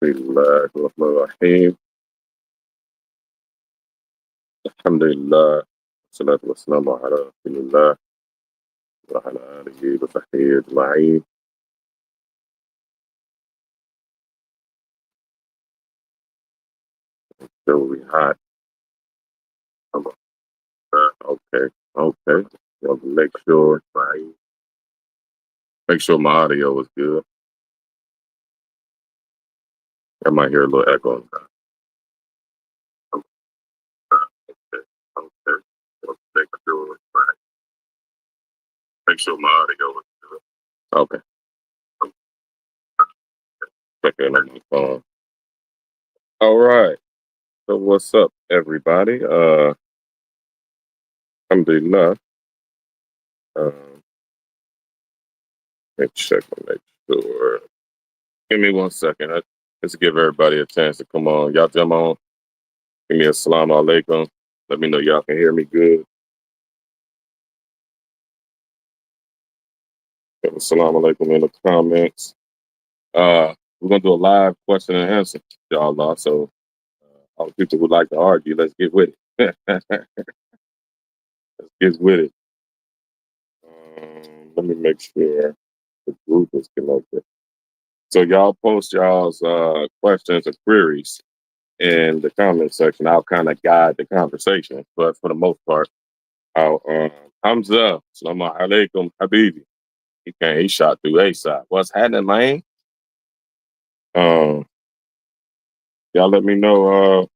Bismillah ar-Rahman ar-Rahim. Alhamdulillah. Salatu wassalamu ala Rasulillah wa ala alihi wa sahbihi ajma'in. So we hot. I'm okay. Okay. Well, make sure my audio was good. I might hear a little echo in the back. Okay. Okay. Well, make sure my audio was good. Okay. Check in on my phone. All right. So what's up, everybody? Alhamdulillah. Um, let me check and make sure. Give me 1 second. Let's give everybody a chance to come on. Y'all jump on. Give me a salam alaikum. Let me know y'all can hear me good. Give a salam alaikum in the comments. We're gonna do a live question and answer, y'all. So all the people who like to argue, let's get with it. let's get with it. Let me make sure the group is connected. So y'all post y'all's questions or queries in the comment section. I'll kind of guide the conversation, but for the most part, I'll Hamza, Salaam alaikum, Habibi. He shot through A side. What's happening, man? Um, y'all let me know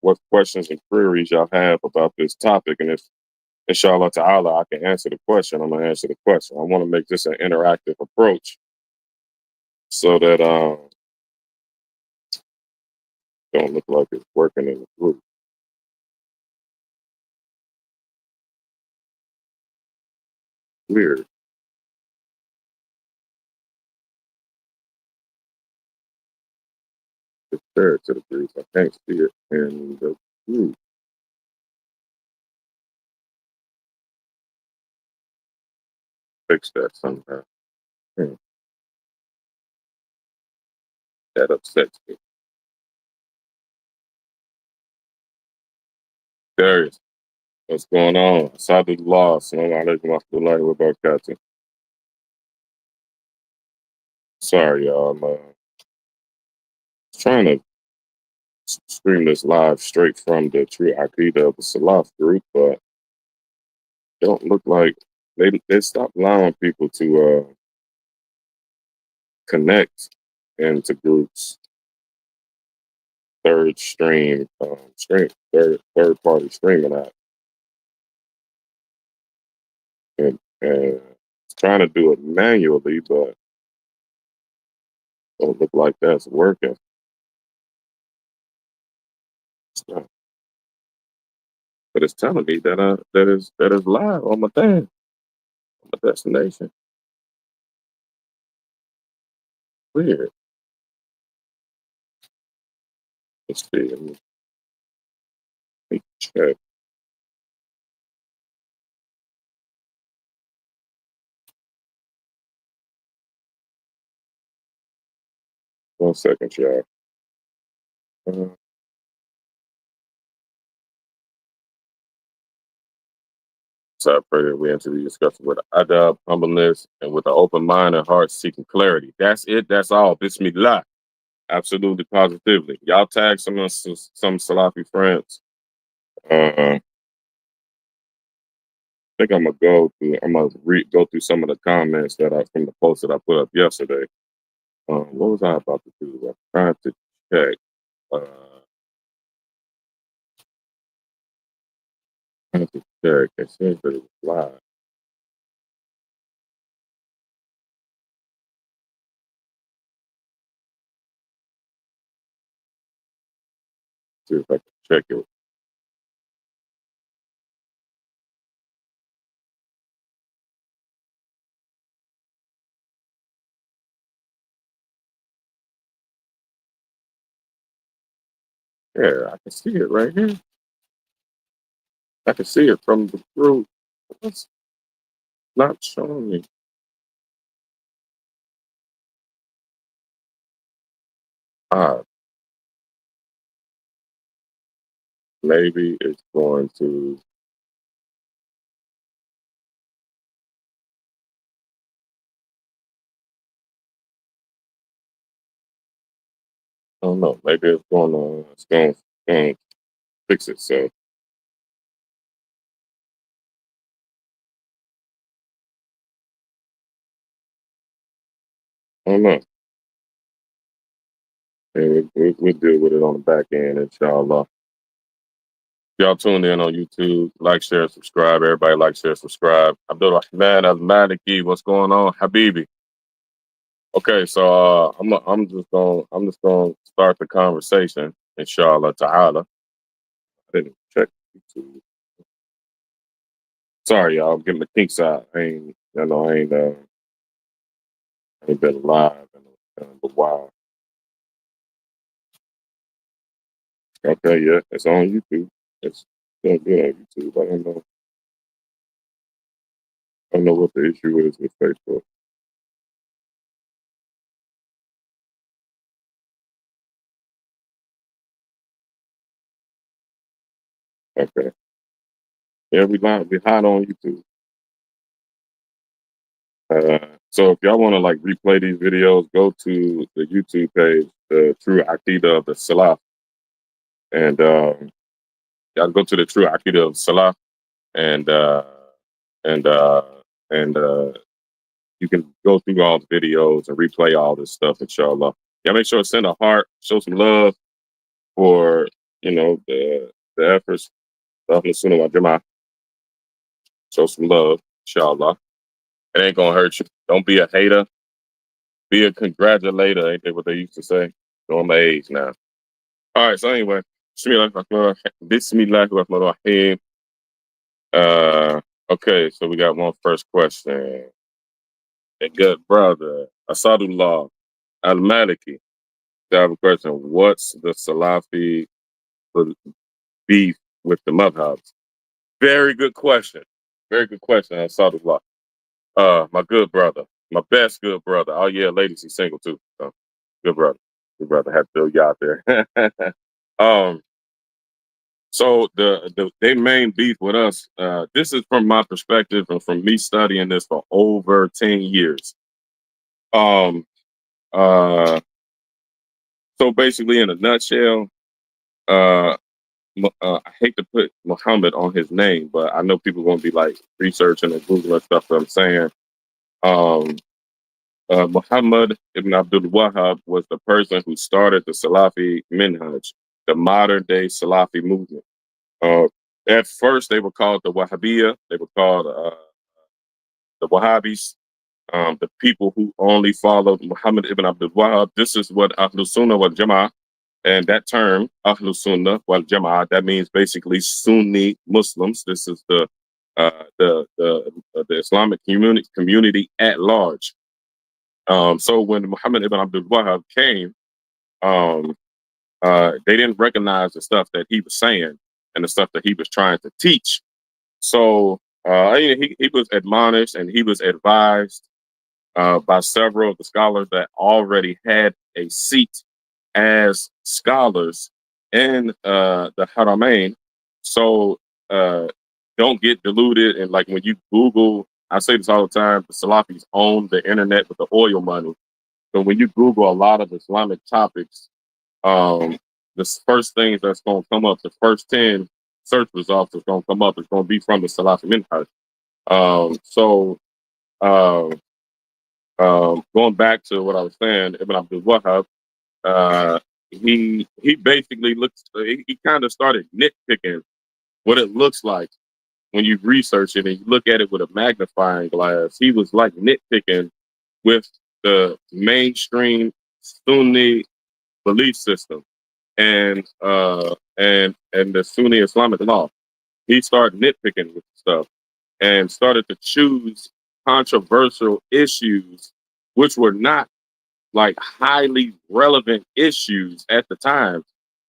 what questions and queries y'all have about this topic, and if inshallah ta'ala I can answer the question, I'm gonna answer the question. I want to make this an interactive approach so that don't look like it's working in the group. Weird. It's fair to the group. I can't see it in the group. Fix that somehow. Hmm, that upsets me. Darius, what's going on? Asadullah, Assalamu alaikum wa rahmatullahi wa barakatuh. Sorry, y'all. I'm trying to stream this live straight from the True Aqidah of the Salaf group, but it don't look like they stopped allowing people to connect into groups. Third party streaming app, and trying to do it manually, but don't look like that's working. It's not. But it's telling me that is live on my thing, on my destination. Weird. Let's see. Let me check. 1 second, y'all. Uh, so I pray that we enter the discussion with adab, humbleness, and with an open mind and heart seeking clarity. That's it. That's all. Bismillah. Absolutely, positively. Y'all tag some Salafi friends. I think I'm gonna go through. I'm gonna go through some of the comments that I from the post that I put up yesterday. What was I about to do? I'm trying to check. Uh, trying to check. It says that it was live. See if I can check it. Yeah, I can see it right here. I can see it from the group. It's not showing me. Ah, maybe it's going to. I don't know. Maybe it's going to. It's going to fix it. So I don't know. And we deal with it on the back end, inshallah. Y'all tuned in on YouTube. Like, share, subscribe. Everybody like, share, subscribe. Abdul Rahman Al Maliki, what's going on? Habibi. Okay, so I'm just gonna start the conversation, inshallah ta'ala. I didn't check YouTube. Sorry, y'all, I'm getting the kinks out. I ain't been live in a while. Okay, yeah, it's on YouTube. It's gonna be on YouTube. I don't know what the issue is with Facebook. Okay. Yeah, we hot on YouTube. So if y'all want to like replay these videos, go to the YouTube page, the True Akida of the Salaf, and y'all go to the True Akida of Salaf, and and uh, and you can go through all the videos and replay all this stuff, inshallah. Y'all make sure to send a heart, show some love for the efforts of the Sunni wal Jama'ah. Show some love, inshallah. It ain't gonna hurt you. Don't be a hater. Be a congratulator, ain't that what they used to say? Going my age now. All right, so anyway, Bismillahirrahmanirrahim. Okay, so we got one first question. A good brother, Asadullah Al Maliki. I have a question. What's the Salafi beef with the madhabs? Very good question. Very good question, Asadullah. My good brother, my best good brother. Oh yeah, ladies, he's single too. So, good brother, good brother. Have to throw you out there. um, so the they main beef with us. This is from my perspective and from me studying this for over 10 years. Um, uh, so basically, in a nutshell, uh, I hate to put Muhammad on his name, but I know people won't be like researching and googling stuff that I'm saying. Um, Muhammad ibn Abdul Wahhab was the person who started the Salafi Minhaj, the modern day Salafi movement. Uh, at first, they were called the Wahhabiyya. They were called the Wahhabis, the people who only followed Muhammad ibn Abdul Wahhab. This is what Ahlus Sunnah wal Jama'ah, and that term, Ahlus Sunnah wal Jama'ah, that means basically Sunni Muslims. This is the Islamic community at large. So when Muhammad ibn Abdul Wahhab came, um, they didn't recognize the stuff that he was saying and the stuff that he was trying to teach. So he was admonished and he was advised by several of the scholars that already had a seat as scholars in the Haramain. So don't get deluded. And like when you Google, I say this all the time, the Salafis own the internet with the oil money. So when you Google a lot of Islamic topics, um, the first things that's going to come up, the first 10 search results that's going to come up is going to be from the Salafi Minhaj. So going back to what I was saying, Ibn Abdul Wahhab, he basically he kind of started nitpicking what it looks like when you research it and you look at it with a magnifying glass. He was like nitpicking with the mainstream Sunni belief system and the Sunni Islamic law. He started nitpicking with stuff and started to choose controversial issues, which were not like highly relevant issues at the time.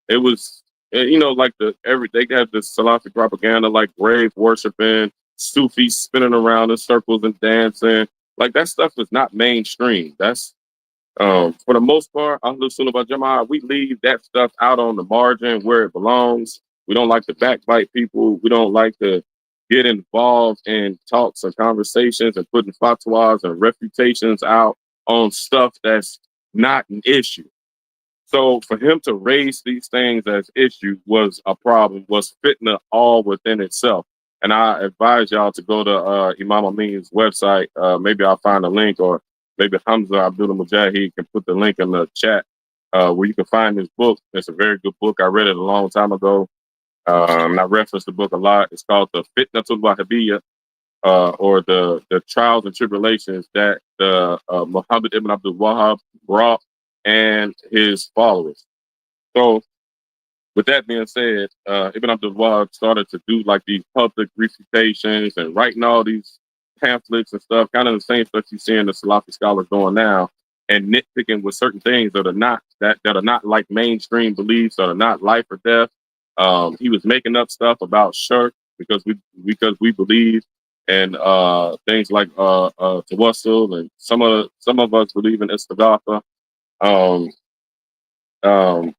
It was, like they have this Salafi propaganda, like grave worshiping, Sufis spinning around in circles and dancing. Like that stuff was not mainstream. That's for the most part, Ahlus Sunnah wal Jama'ah, we leave that stuff out on the margin where it belongs. We don't like to backbite people. We don't like to get involved in talks and conversations and putting fatwas and refutations out on stuff that's not an issue. So for him to raise these things as issues was a problem, was fitna all within itself. And I advise y'all to go to Imam Amin's website. Maybe I'll find a link, or maybe Hamza Abdullah Mujahid can put the link in the chat where you can find his book. It's a very good book. I read it a long time ago. And I reference the book a lot. It's called The Fitnatul Wahhabiyya, or the trials and tribulations that the Muhammad ibn Abdul Wahhab brought and his followers. So, with that being said, Ibn Abdul Wahhab started to do like these public recitations and writing all these pamphlets and stuff, kind of the same stuff you see in the Salafi scholars doing now, and nitpicking with certain things that are not that are not like mainstream beliefs, that are not life or death. He was making up stuff about shirk because we believe and things like tawassul, and some of us believe in istighatha. Um,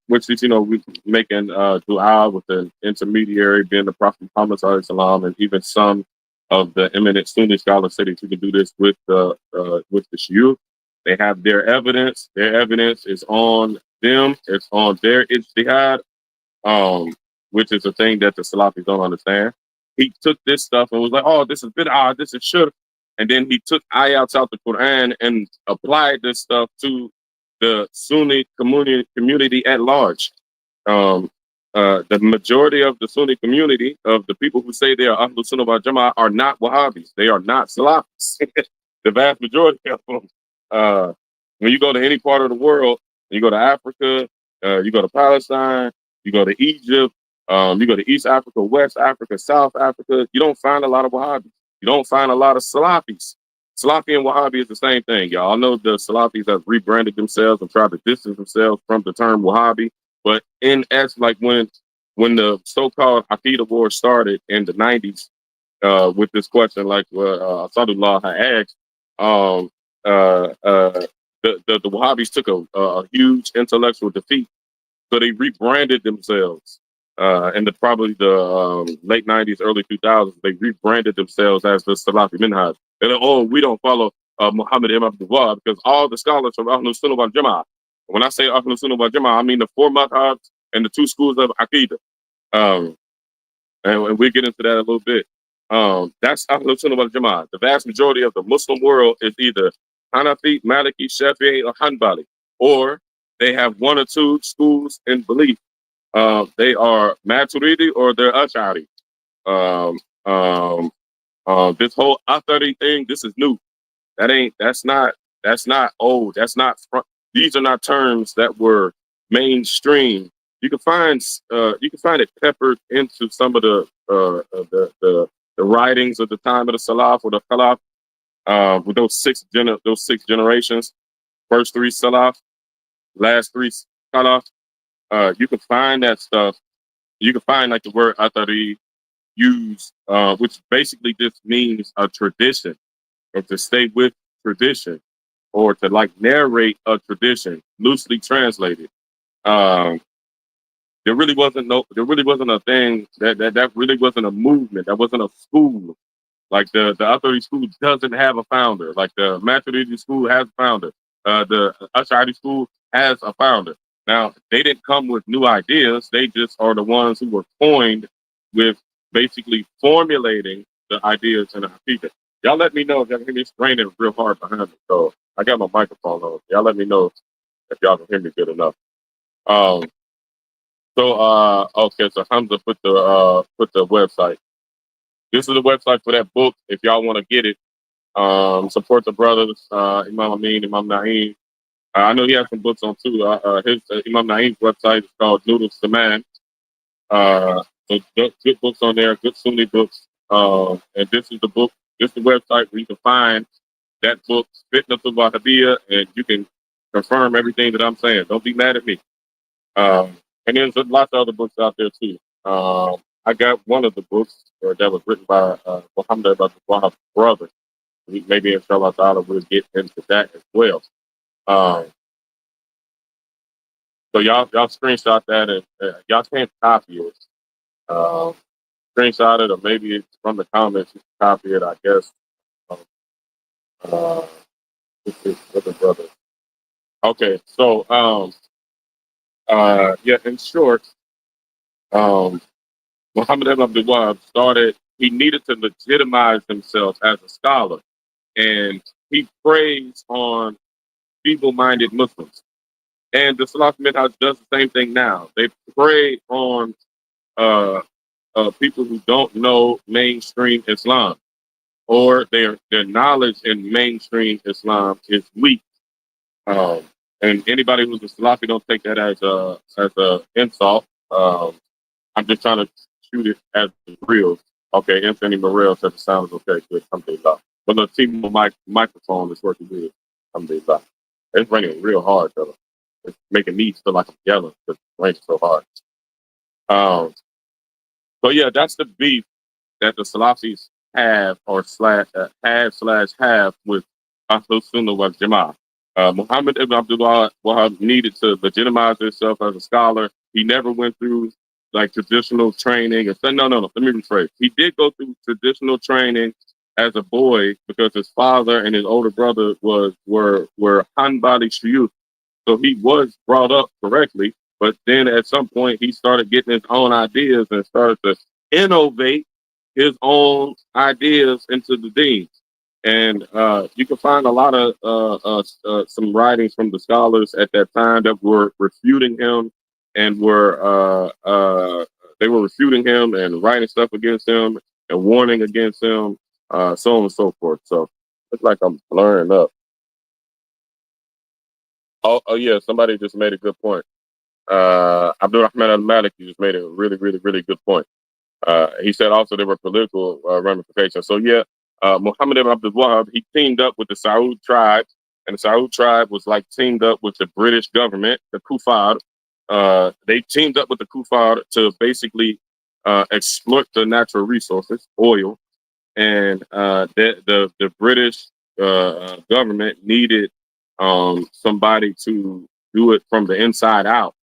which is, we making dua with the intermediary being the Prophet Muhammad sallallahu alaihi wasallam, and even some of the eminent Sunni scholars say that you can do this with the shuyukh. They have their evidence. Their evidence is on them. It's on their ijtihad, which is a thing that the Salafis don't understand. He took this stuff and was like, "Oh, this is bid'ah, this is shirk," and then he took ayats out the Quran and applied this stuff to the Sunni community at large. Um, the majority of the Sunni community, of the people who say they are Ahlul Sunnah wal Jama'ah, are not Wahhabis. They are not Salafis. The vast majority of them. When you go to any part of the world, you go to Africa, you go to Palestine, you go to Egypt, you go to East Africa, West Africa, South Africa, you don't find a lot of Wahhabis. You don't find a lot of Salafis. Salafi and Wahhabi is the same thing, y'all. I know the Salafis have rebranded themselves and tried to distance themselves from the term Wahhabi, but in essence, like when the so-called Aqidah war started in the 90s, with this question, like Asadullah had asked, um, the Wahhabis took a huge intellectual defeat, so they rebranded themselves. In probably the late 90s, early 2000s, they rebranded themselves as the Salafi Minhaj. And then, oh, we don't follow Muhammad ibn Abdul Wahhab because all the scholars from Ahlul Sunnah wal Jama'ah. When I say Ahlul Sunnah wal Jama'ah, I mean the four madhabs and the two schools of Aqidah. Um, and we get into that a little bit. That's Ahlul Sunnah wal Jama'ah. The vast majority of the Muslim world is either Hanafi, Maliki, Shafi'i, or Hanbali, or they have one or two schools in belief. They are Maturidi or they're Ash'ari. Um, um, this whole Athari thing, this is new. That's not old. That's not front. These are not terms that were mainstream. You can find it peppered into some of the writings of the time of the Salaf or the Khalaf, with those six generations, first three Salaf, last three Khalaf. You can find that stuff. You can find like the word Athari used, which basically just means a tradition, or to stay with tradition, or to like narrate a tradition, loosely translated. Um, there really wasn't a thing that really wasn't a movement. That wasn't a school. Like the Authority School doesn't have a founder. Like the Maturidi School has a founder. The Ash'ari School has a founder. Now, they didn't come with new ideas. They just are the ones who were coined with basically formulating the ideas in the Haqiqah. Y'all let me know if y'all can hear me. It's raining real hard behind me. So I got my microphone on. Y'all let me know if y'all can hear me good enough. Um, okay, so Hamza put the website. This is the website for that book if y'all want to get it. Support the brothers, Imam Amin, Imam Naeem. I know he has some books on too. His Imam Naeem's website is called Noodles to Man. So good books on there, good Sunni books. And this is the book. This is the website where you can find that book, Fitnatul Wahhabiyya, and you can confirm everything that I'm saying. Don't be mad at me. And there's lots of other books out there too. I got one of the books that was written by Muhammad Abdul Wahhab's brother. Maybe inshallah ta'ala we'll get into that as well. Um, so y'all screenshot that, and y'all can't copy it. Uh, Screenshot it, or maybe it's from the comments. You can copy it, I guess. Um, uh, this is with the brother. Okay, so yeah, in short, um, Muhammad ibn Abdul Wahab started. He needed to legitimize himself as a scholar, and he preys on feeble-minded Muslims. And the Salafi Minhaj does the same thing now. They prey on uh, people who don't know mainstream Islam, or their knowledge in mainstream Islam is weak. Um, and anybody who's a Salafi, don't take that as a insult. I'm just trying to shoot it as real. Okay, Anthony Morel said the sound is okay. Good, alhamdulillah. But the team microphone is working good. Alhamdulillah. It's raining real hard, though. It's making me feel like I'm yelling because it's raining so hard. Um, so yeah, that's the beef that the Salafis have or have with Ahlul Sunnah wal Jama'ah. Muhammad ibn Abdullah Wahab needed to legitimize himself as a scholar. He never went through like traditional training and said, no. Let me rephrase. He did go through traditional training as a boy because his father and his older brother were Hanbali Shuyukh. So he was brought up correctly, but then at some point he started getting his own ideas and started to innovate his own ideas into the deen. And you can find a lot of some writings from the scholars at that time that were refuting him and they were refuting him and writing stuff against him and warning against him, so on and so forth. So it's like I'm blurring up. Oh yeah, somebody just made a good point. Abdul Rahman al Maliki just made a really good point. He said also there were political ramifications. So yeah, Muhammad ibn Abdul Wahab, he teamed up with the Saud tribe, and the Saud tribe was like teamed up with the British government, the Kufar. They teamed up with the Kufar to basically exploit the natural resources, oil, and the British government needed somebody to do it from the inside out.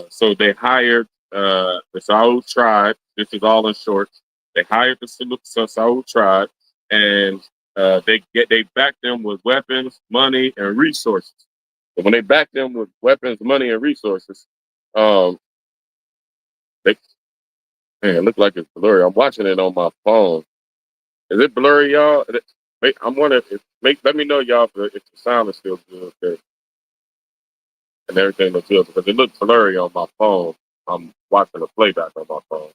So they hired the Saud tribe. This is all in short. They hired the Saud tribe, and they backed them with weapons, money, and resources. And when they backed them with weapons, money, and resources, um, they man, it looked like it's blurry. I'm watching it on my phone. Is it blurry, y'all? I'm wondering. Let me know, y'all, if the sound is still good, okay, and everything looks good because it looks blurry on my phone. I'm watching the playback on my phone.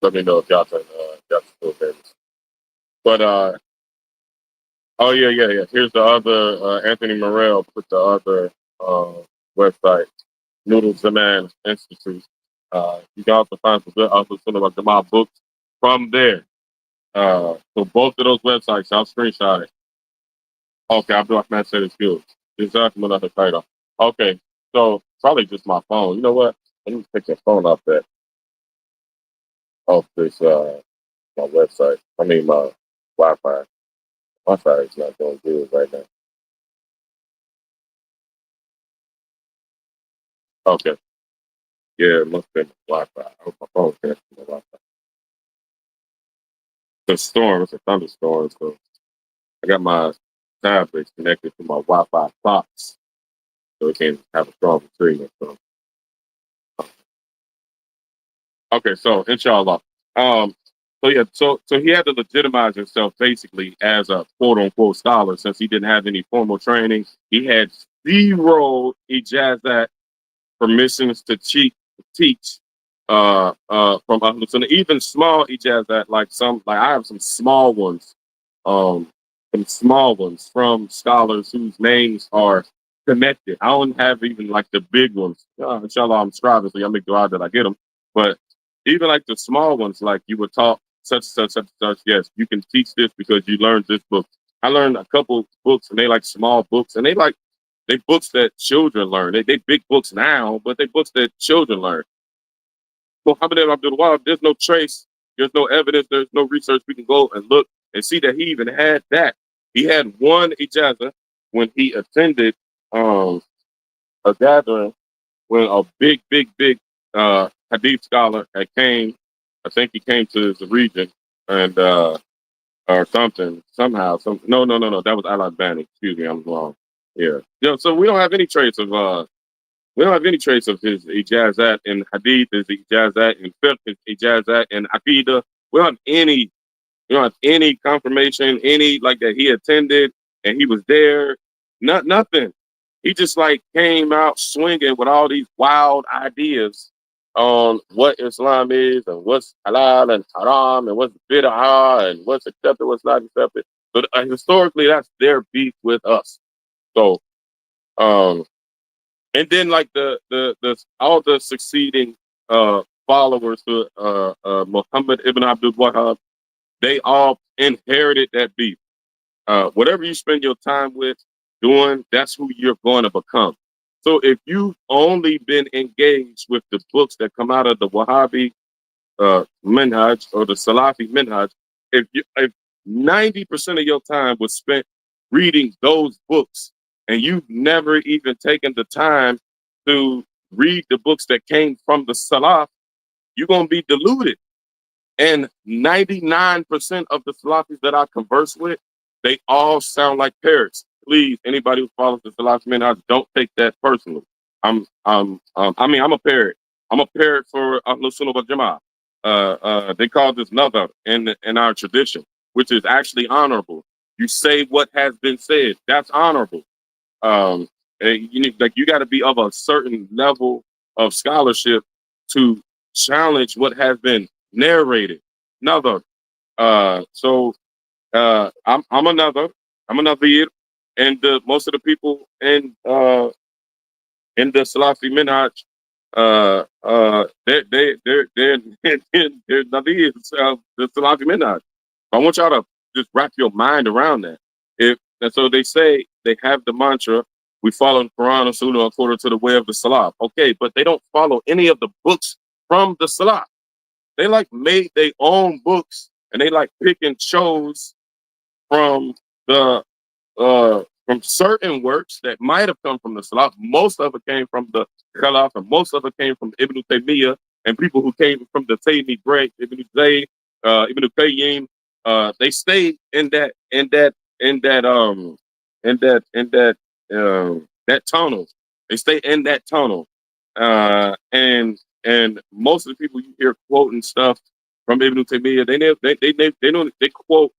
Let me know if y'all can still hear me. But oh yeah. Here's the other Anthony Morel put the other website, Noodle Zaman Institute. You can also find some good also some of my books from there. So both of those websites, I'll screenshot it. Okay, Abdul Rahman said it's good. Exactly another title. Okay, so probably just my phone. You know what? Let me take your phone off this my website. I mean my Wi-Fi. Wi-Fi is not doing good right now. Okay. Yeah, it must have been Wi-Fi. I hope my phone connected to the Wi-Fi. It's a storm. It's a thunderstorm. So I got my tablet connected to my Wi-Fi box so it can have a strong signal. So okay, so inshallah. Um, so yeah, so he had to legitimize himself basically as a quote unquote scholar since he didn't have any formal training. He had zero ijazat permissions to teach from Ahlul Sunnah, even small ijazat, like I have some small ones from scholars whose names are connected. I don't have even like the big ones. Inshallah, I'm striving, so y'all make dua that I get them. But even like the small ones, like you were taught such. Yes, you can teach this because you learned this book. I learned a couple books, and they like small books, and they books that children learn. They big books now, but they books that children learn. Muhammad ibn Abdul Wahab, there's no trace, there's no evidence, there's no research. We can go and look and see that he even had that. He had one ijaza when he attended um, a gathering when a big hadith scholar that came. I think he came to the region and or something somehow. No. That was Al Albani. Excuse me, I'm wrong. Yeah. So we don't have any trace of we don't have any trace of his ijazat in hadith, his ijazat in fiqh, his ijazat in aqidah. We don't have any we don't have any confirmation, any like that he attended and he was there. Nothing. He just like came out swinging with all these wild ideas on what Islam is and what's halal and haram and what's bid'ah and what's accepted, what's not accepted. So historically, that's their beef with us. So, um, and then like the all the succeeding followers to Muhammad ibn Abdul Wahhab, they all inherited that beef. Whatever you spend your time with doing, that's who you're going to become. So if you've only been engaged with the books that come out of the Wahhabi minhaj or the Salafi minhaj, if 90% of your time was spent reading those books and you've never even taken the time to read the books that came from the Salaf, you're going to be deluded. And 99% of the Salafis that I converse with, they all sound like parrots. Please, anybody who follows the Salafi minhaj, don't take that personally. I'm a parrot. I'm a parrot for Ahlus Sunnah wal Jama'ah. They call this nazar in our tradition, which is actually honorable. You say what has been said. That's honorable. And you got to be of a certain level of scholarship to challenge what has been narrated. Another. I'm another. I'm another year, and most of the people in the Salafi minhaj, they're Nadirs of the Salafi minhaj. I want y'all to just wrap your mind around that. If and so they say they have the mantra, we follow the Quran and Sunnah according to the way of the Salaf. Okay, but they don't follow any of the books from the Salaf. They like made their own books and they like pick and chose from the from certain works that might have come from the Salaf. Most of it came from the Khalaf, and most of it came from Ibn Taymiyyah and people who came from the Taymi break, Ibn Zayd, Ibn Qayyim. They stayed that tunnel. They stay in that tunnel. And most of the people you hear quoting stuff from Ibn Taymiyyah, they quote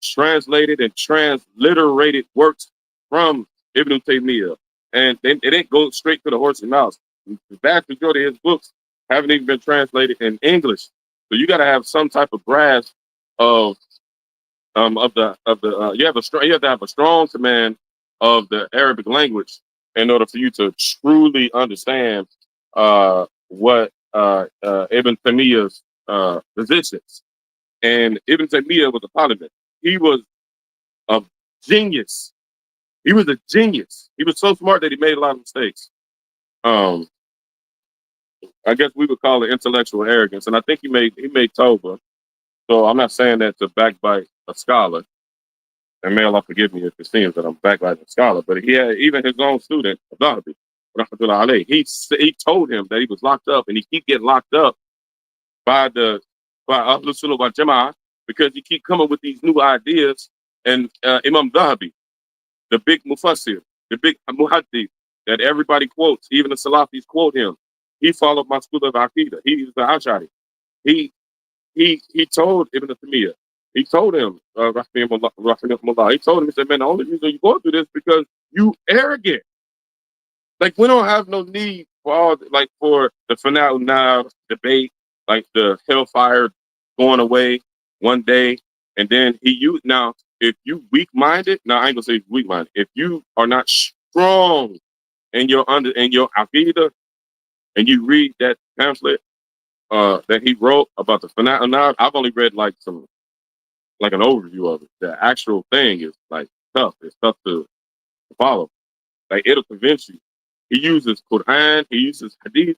translated and transliterated works from Ibn Taymiyyah, and they didn't go straight to the horse's mouth. The vast majority of his books haven't even been translated in English, so you got to have some type of grasp of you have to have a strong command of the Arabic language in order for you to truly understand what Ibn Taymiyyah's positions. And Ibn Taymiyyah was a polymath. He was a genius. He was a genius. He was so smart that he made a lot of mistakes. Um, I guess we would call it intellectual arrogance, and I think he made Tova. So I'm not saying that to backbite a scholar, and may Allah forgive me if it seems that I'm backbiting a scholar, but he had even his own student, Zahabi, rahmatullah alayhi, he told him that he was locked up, and he keep getting locked up by Ahlus Sunnah wal Jama'ah because he keep coming with these new ideas. And Imam Zahabi, the big Mufassir, the big Muhaddith that everybody quotes, even the Salafis quote him. He followed my school of Aqidah. He was the Ash'ari. He told Ibn Taymiyyah, he told him, rahimahullah, he told him, he said, man, the only reason you go through this because you arrogant. Like, we don't have no need for all, like, for the Fana'u Now debate, like the hellfire going away one day, and then now, if you weak-minded, now I ain't gonna say weak-minded, if you are not strong in your Aqidah, and you read that pamphlet that he wrote about the Fana'u Now, I've only read like an overview of it. The actual thing is like tough. It's tough to follow. Like, it'll convince you. He uses Quran, he uses Hadith,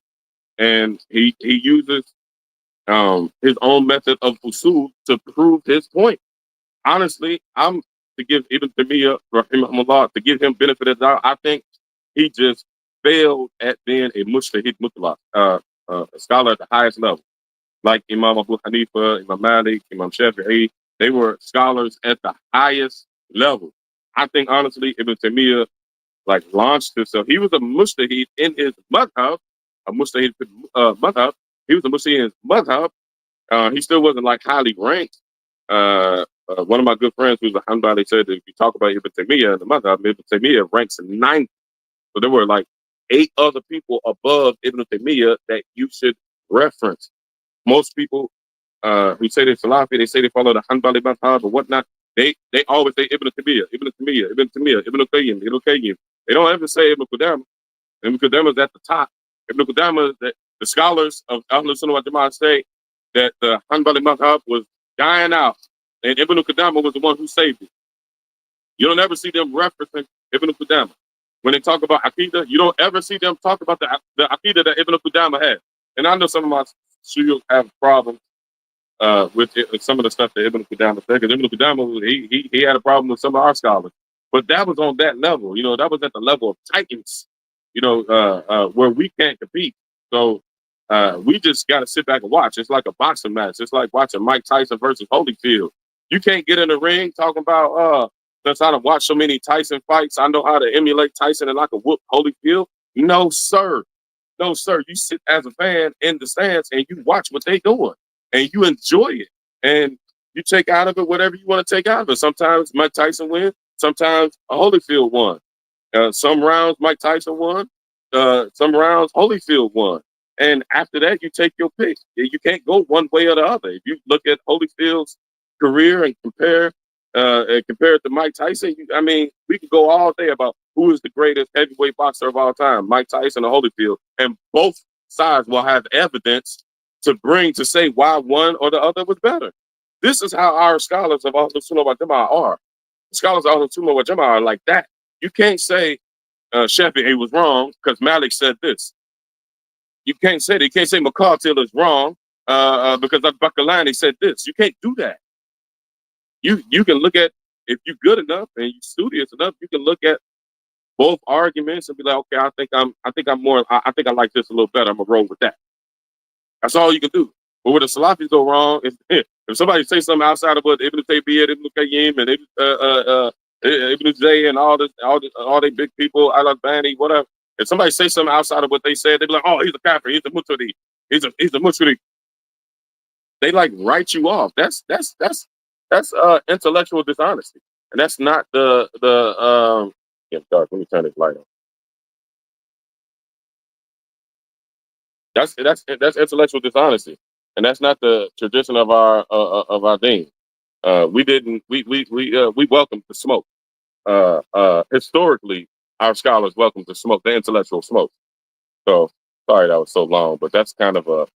and he uses his own method of usul to prove his point. Honestly, I'm to give Ibn Taymiyyah, rahimahullah, to give him benefit of the doubt. I think he just failed at being a mujtahid mutlaq. a scholar at the highest level, like Imam Abu Hanifa, Imam Malik, Imam Shafi'i. They were scholars at the highest level. I think honestly, Ibn Taymiyyah like launched himself. He was a mujtahid in his madhab, a mujtahid madhab. He was a mujtahid in his madhab. He still wasn't like highly ranked. One of my good friends who's a Hanbali said that if you talk about Ibn Taymiyyah in the madhab, Ibn Taymiyyah ranks ninth. So there were like 8 other people above Ibn Taymiyyah that you should reference. Most people who say they're Salafi, they say they follow the Hanbali madhab or whatnot. They always say Ibn Taymiyyah, Ibn Taymiyyah, Ibn Taymiyyah, Ibn Qayyim, Ibn Qayyim. They don't ever say Ibn Qudamah. Ibn Qudamah is at the top. Ibn Qudamah, the scholars of Ahlul Sunnah wal Jama'ah say that the Hanbali madhab was dying out, and Ibn Qudamah was the one who saved it. You don't ever see them referencing Ibn Qudamah. When they talk about Aqidah, you don't ever see them talk about the Aqidah that Ibn Qudamah had. And I know some of my students have problems with some of the stuff that Ibn Qudamah said, because Ibn Qudamah, he had a problem with some of our scholars. But that was on that level, that was at the level of titans, where we can't compete. So we just got to sit back and watch. It's like a boxing match. It's like watching Mike Tyson versus Holyfield. You can't get in the ring talking about, since I done watched so many Tyson fights, I know how to emulate Tyson and I can whoop Holyfield. No, sir. No, sir. You sit as a fan in the stands and you watch what they doing and you enjoy it. And you take out of it whatever you want to take out of it. Sometimes Mike Tyson wins. Sometimes Holyfield won. Some rounds Mike Tyson won. Some rounds Holyfield won. And after that, you take your pick. You can't go one way or the other. If you look at Holyfield's career and compare it to Mike Tyson, we could go all day about who is the greatest heavyweight boxer of all time, Mike Tyson or Holyfield, and both sides will have evidence to bring to say why one or the other was better. This is how our scholars of Ahlul Sunnah wal Jama'ah are. Scholars of Ahlul Sunnah wal Jama'ah are like that. You can't say Shafi'i was wrong because Malik said this. You can't say that. You can't say McCarthy is wrong because Al-Bakalani said this. You can't do that. You can look at, if you're good enough and you're studious enough, you can look at both arguments and be like, okay, I think I like this a little better. I'm gonna roll with that. That's all you can do. But where the Salafis go wrong is if somebody say something outside of what Ibn Taymiyyah, Ibn Qayyim, and Ibn Jay and all they big people, Al-Albani, whatever. If somebody say something outside of what they said, they be like, oh, he's a kafir, he's a mutadi, he's a mushrik. They like write you off. That's intellectual dishonesty, and that's not the. Yeah, dark. Let me turn this light on. That's intellectual dishonesty, and that's not the tradition of our deen. We welcome the smoke. Historically, our scholars welcome to smoke, the intellectual smoke. So sorry that was so long, but that's kind of a.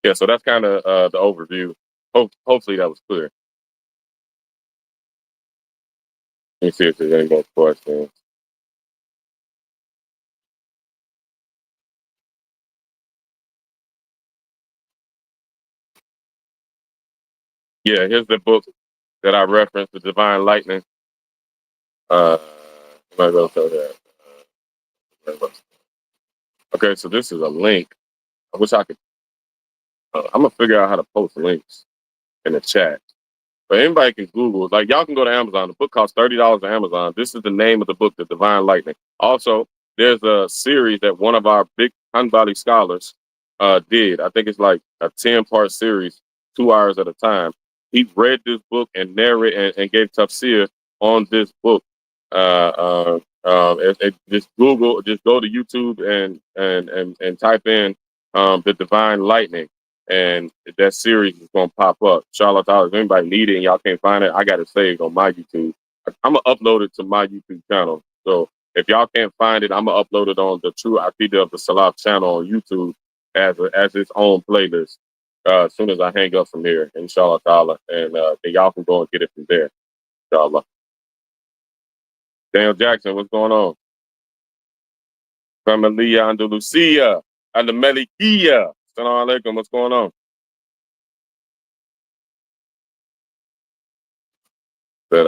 Yeah, so that's kind of the overview. Hopefully that was clear. Let me see if there's any more questions. Yeah, here's the book that I referenced, The Divine Lightning. Might go show that. Okay, so this is a link. I wish I could. I'm gonna figure out how to post links in the chat. But anybody can Google. Like y'all can go to Amazon. The book costs $30 on Amazon. This is the name of the book, The Divine Lightning. Also, there's a series that one of our big Hanbali scholars did. I think it's like a 10-part series, 2 hours at a time. He read this book and narrated and gave tafsir on this book. Just Google, just go to YouTube and type in The Divine Lightning. And that series is gonna pop up. Inshallah ta'ala, if anybody need it and y'all can't find it, I got it saved on my YouTube. I'm gonna upload it to my YouTube channel. So if y'all can't find it, I'm gonna upload it on the True Aqidah of the Salaf channel on YouTube as its own playlist. As soon as I hang up from here, inshallah ta'ala, and then y'all can go and get it from there. Inshallah. Daniel Jackson, what's going on? Familia Andalusia and the Melikia. Assalamu alaikum, what's going on? But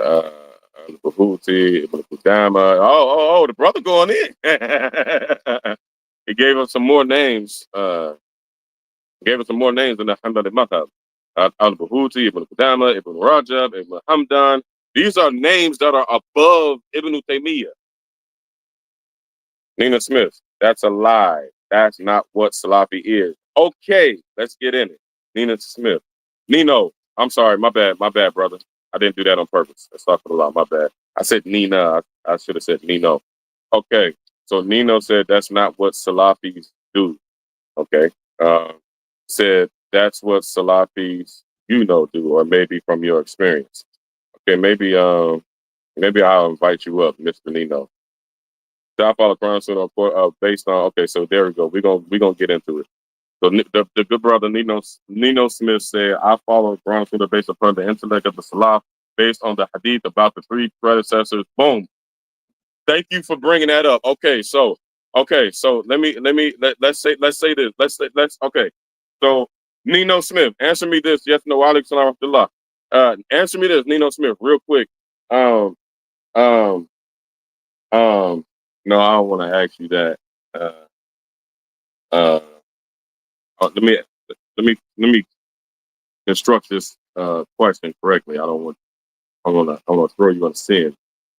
Bahuti, Ibn Qudama. The brother going in. He gave us some more names. Gave us some more names in the Hanbali Madhab. Al-Bahuti, Ibn Qudama, Ibn Rajab, Ibn Hamdan. These are names that are above Ibn Taymiyyah. Nina Smith, that's a lie. That's not what Salafi is. Okay, let's get in it. Nina Smith. Nino, I'm sorry, my bad, brother. I didn't do that on purpose. That's not for the law, my bad. I said Nina. I should have said Nino. Okay, so Nino said that's not what Salafis do. Okay, said that's what Salafis do, or maybe from your experience. Okay, maybe I'll invite you up, Mr. Nino. I follow Quran Sunnah based on so there we go. We're gonna get into it. So the good brother Nino Smith said, I follow Quran Sunnah based upon the intellect of the Salaf, based on the hadith about the three predecessors. Boom. Thank you for bringing that up. So let's say this. Let's okay. So Nino Smith, answer me this. Yes, no, Alex Salam Abdullah. Answer me this, Nino Smith, real quick. Um, um, no, I don't want to ask you that. Uh, uh, let me construct this question correctly. I want to throw you on sin.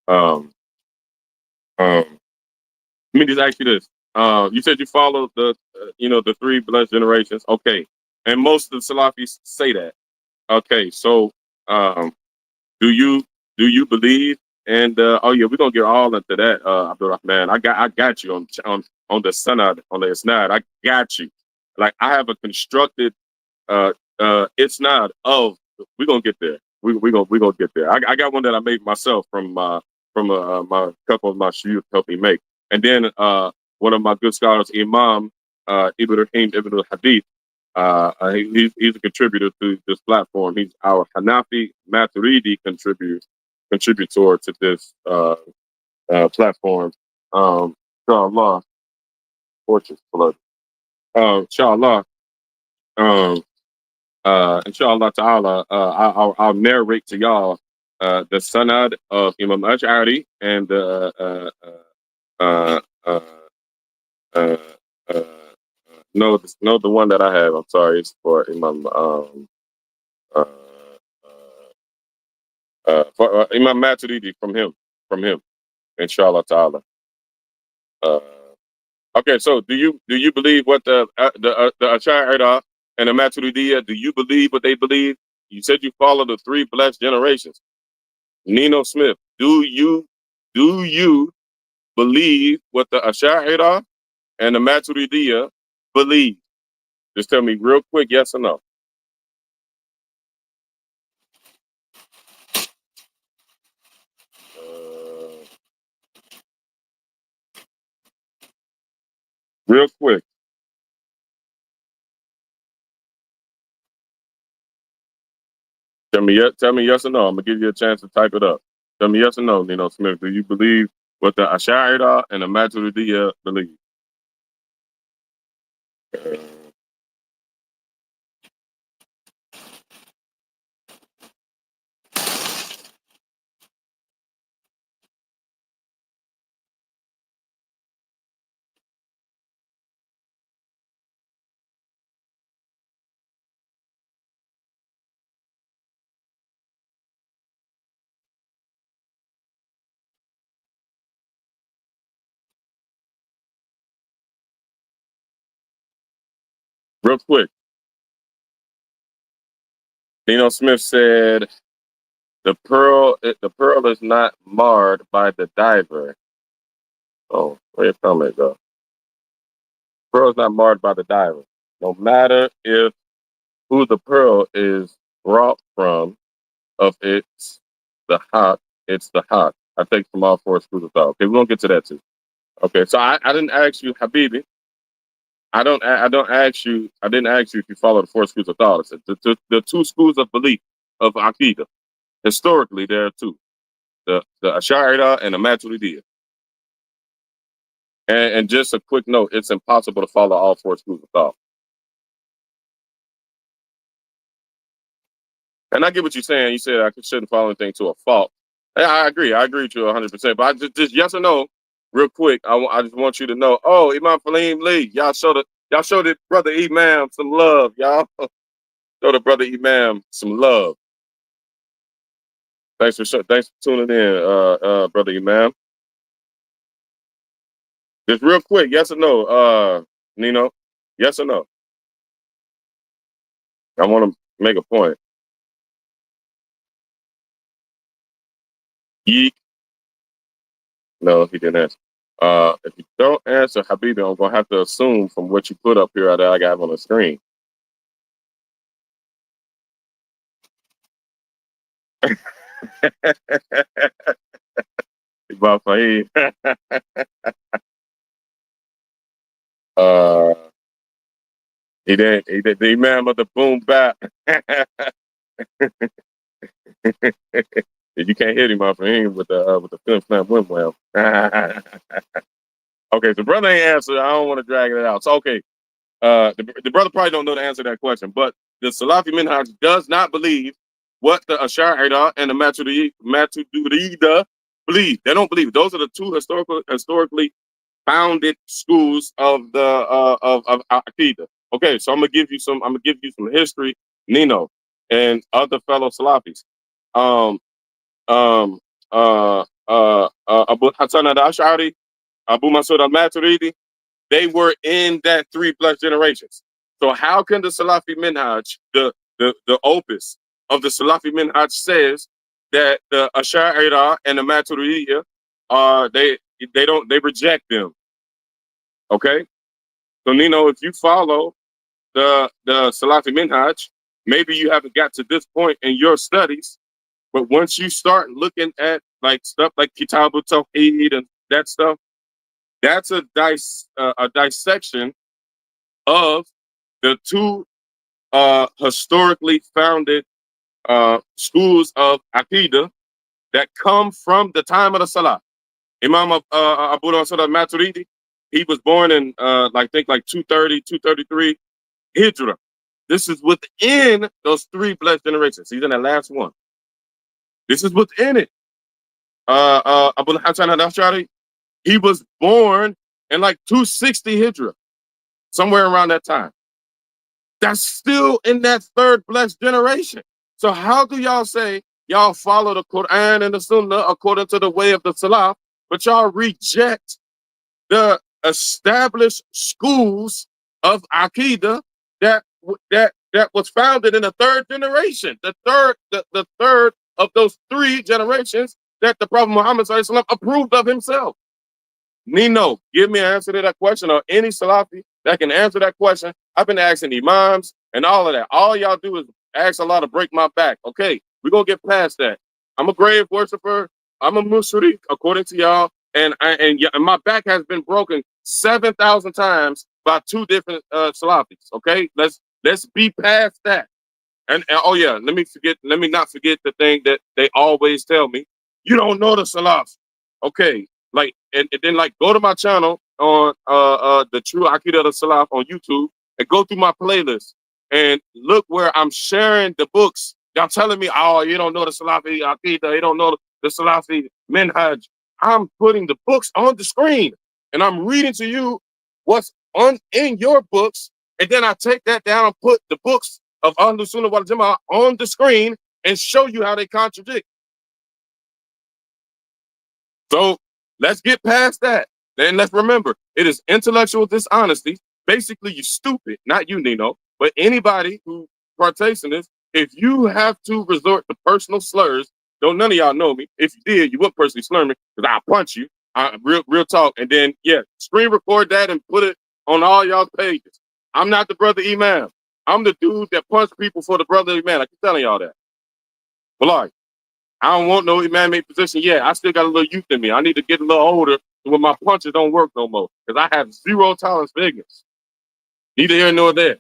Um, um, let me just ask you this. You said you follow the three blessed generations. Okay, and most of the Salafis say that. Okay, so um, do you believe? And oh yeah, we're gonna get all into that, Abdul Rahman. I got you on the sanad, on the isnad. I got you. Like I have a constructed it's not of we're gonna get there. We gonna get there. I got one that I made myself from my couple of my shuyukh helped me make. And then one of my good scholars, Imam Ibn Rahim Ibn al-Hadith, he's a contributor to this platform. He's our Hanafi Maturidi contributor to this platform. Inshallah, fortune's blood. Inshallah, um, inshallah ta'ala, I'll narrate to y'all the sanad of Imam Ash'ari and the uh, uh, uh, uh, no, the one that I have. I'm sorry, it's for Imam uh, for Imam Maturidi from him, inshallah ta'ala. Uh, okay, so do you believe what the Ash'ari and the Maturidiyya, do you believe what they believe? You said you follow the three blessed generations. Nino Smith, do you believe what the Ash'ari and the Maturidiyya believe? Just tell me real quick, yes or no. Uh, real quick. Tell me yes or no. I'm gonna give you a chance to type it up. Tell me yes or no, Nino Smith. Do you believe what the Ash'ari and the Maturidiyya believe? Uh, real quick. Nino Smith said the pearl is not marred by the diver. Oh, where your comment go? Pearl is not marred by the diver. No matter if who the pearl is brought from, of it's the hot. I take from all four schools of thought. Okay, we're gonna get to that too. Okay, so I didn't ask you, Habibi. I didn't ask you if you follow the four schools of thought. I said the two schools of belief of Aqidah. Historically, there are two: the Ash'ari and the Maturidiyya. And just a quick note: it's impossible to follow all four schools of thought. And I get what you're saying. You said I shouldn't follow anything to a fault. Yeah, I agree. I agree with you 100%. But I just yes or no, real quick. I just want you to know. Oh, Imam Faleem Lee, y'all showed it, brother Imam some love, y'all. Show the brother Imam some love. Thanks for tuning in, brother Imam. Just real quick, yes or no, Nino, yes or no. I want to make a point. Yeek. No, he didn't answer. If you don't answer, Habibi, I'm gonna have to assume from what you put up here that I got on the screen. But Fahim, uh, he didn't. He did the man of the boom bap. You can't hit him off Fahim with the film snap wim well. Okay, the brother ain't answered. I don't want to drag it out. So okay, the brother probably don't know the answer to that question, but the Salafi Minhaj does not believe what the Ash'ariyah and the Maturida believe. They don't believe. Those are the two historically founded schools of the of Aqidah. Okay, so I'm gonna give you some history, Nino, and other fellow Salafis. Um, Abu Hassan al-Ash'ari, Abu Masud al-Maturidi, they were in that 3+ generations. So how can the Salafi Minhaj, the opus of the Salafi Minhaj says that the Ash'ariyah and the Maturidiyya they reject them. Okay? So Nino, if you follow the Salafi Minhaj, maybe you haven't got to this point in your studies, but once you start looking at like stuff like Kitab al-Tawheed and that stuff, that's a dissection of the two historically founded schools of Aqidah that come from the time of the Salah. Imam Abu Nasr al-Maturidi, he was born in like 230, 233 Hijrah. This is within those 3 blessed generations. He's in that last one. This is within it. Abu Hassan al-Ash'ari, he was born in like 260 Hijrah, somewhere around that time. That's still in that 3rd blessed generation. So how do y'all say y'all follow the Quran and the Sunnah according to the way of the Salaf, but y'all reject the established schools of Aqidah that was founded in the 3rd generation, the third of those 3 generations that the Prophet Muhammad SAW approved of himself? Nino, give me an answer to that question, or any Salafi that can answer that question. I've been asking imams and all of that. All y'all do is ask Allah to break my back. Okay, we're going to get past that. I'm a grave worshiper. I'm a mushrik, according to y'all. And my back has been broken 7,000 times by 2 different Salafis. Okay, let's be past that. And oh yeah, let me not forget the thing that they always tell me. You don't know the Salaf. Okay. Like and then like go to my channel on the True Akidah of the Salaf on YouTube and go through my playlist and look where I'm sharing the books. Y'all telling me, oh, you don't know the Salafi Akidah, you don't know the Salafi Minhaj. I'm putting the books on the screen and I'm reading to you what's on in your books, and then I take that down and put the books of Ahlus Sunnah wal Jama'ah on the screen and show you how they contradict. So let's get past that. Then let's remember, it is intellectual dishonesty. Basically, you stupid, not you, Nino, but anybody who partakes in this. If you have to resort to personal slurs, don't none of y'all know me. If you did, you would personally slur me because I'll punch you. Real talk. And then, yeah, screen record that and put it on all y'all's pages. I'm not the brother Imam. I'm the dude that punched people for the brother Imam. I keep telling y'all that. But like, I don't want no man-made position yet. I still got a little youth in me. I need to get a little older when my punches don't work no more because I have 0 tolerance for ignorance. Neither here nor there.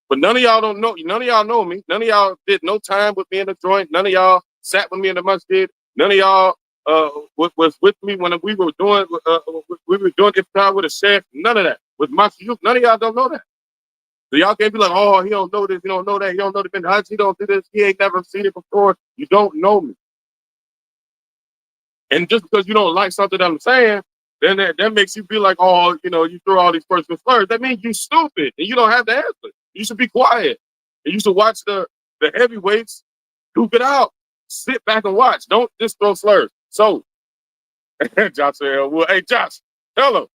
But none of y'all don't know. None of y'all know me. None of y'all did no time with me in the joint. None of y'all sat with me in the masjid. None of y'all was with me when we were doing iftar with a chef. None of that. With my youth, none of y'all don't know that. So y'all can't be like, oh, he don't know this, he don't know that, he don't know the Minhaj, he don't do this, he ain't never seen it before. You don't know me. And just because you don't like something that I'm saying, then that makes you feel like, oh, you throw all these personal slurs. That means you stupid and you don't have the answer. You should be quiet. And you should watch the heavyweights duke it out. Sit back and watch. Don't just throw slurs. So Josh said, well, hey Josh, tell him.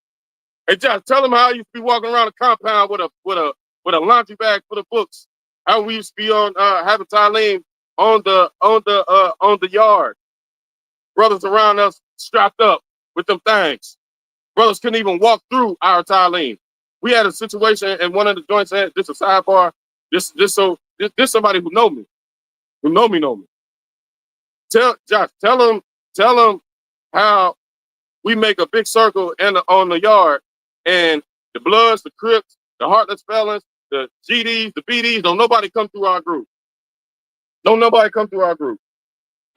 Hey Josh, tell him how I used to be walking around the compound with a laundry bag full of books. How we used to be on having Talim on the yard. Brothers around us strapped up with them things. Brothers couldn't even walk through our Talim. We had a situation in one of the joints. This a sidebar. This somebody who know me, know me. Tell Josh, tell him how we make a big circle on the yard, and the Bloods, the Crips, the Heartless Felons, the GDs, the BDs, don't nobody come through our group. Don't nobody come through our group.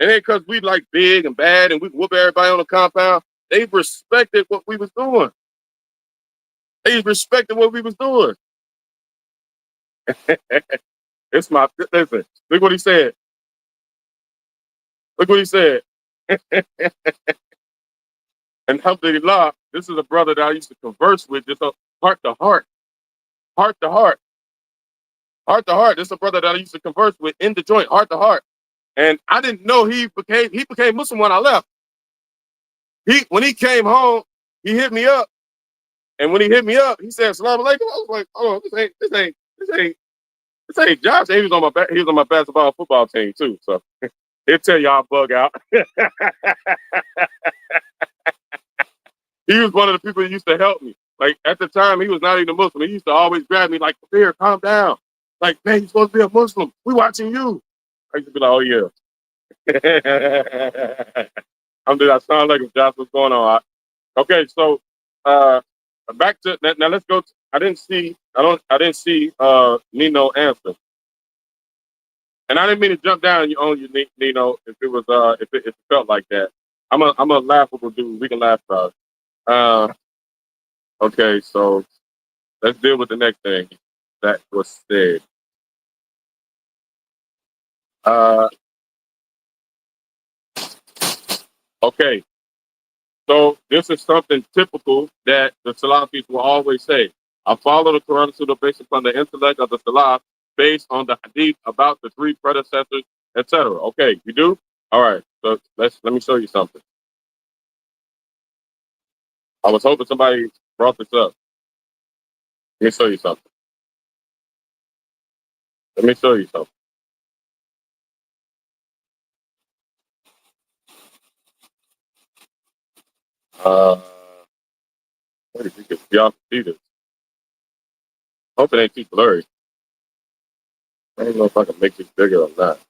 And then because we like big and bad and we whoop everybody on the compound, they respected what we was doing. They respected what we was doing. Listen, look what he said. Look what he said. And alhamdulillah, this is a brother that I used to converse with just heart to heart. Heart to heart. Heart to heart. This is a brother that I used to converse with in the joint, heart to heart. And I didn't know he became Muslim when I left. When he came home, he hit me up. And when he hit me up, he said, "Assalamu alaikum." I was like, "Oh, this ain't Josh." He was on my basketball football team too. So he'll tell y'all bug out. He was one of the people that used to help me. Like at the time, he was not even a Muslim. He used to always grab me like, "Here, calm down. Like, man, you're supposed to be a Muslim. We watching you." I used to be like, "Oh yeah." I sound like Josh, what's going on? Okay, so back to now. Let's go. I didn't see Nino answer, and I didn't mean to jump down on you, Nino. If it was if it felt like that, I'm a laughable dude. We can laugh about it. Okay, so let's deal with the next thing that was said. Okay, so this is something typical that the Salafis will always say. I follow the Quran and Sunnah based upon the intellect of the Salaf, based on the Hadith about the three predecessors, etc. Okay, you do? All right. So let me show you something. I was hoping somebody brought this up. Let me show you something. Let me show you something. Where did you get? Y'all can see this. Hope it ain't too blurry. I don't know if I can make this bigger or not.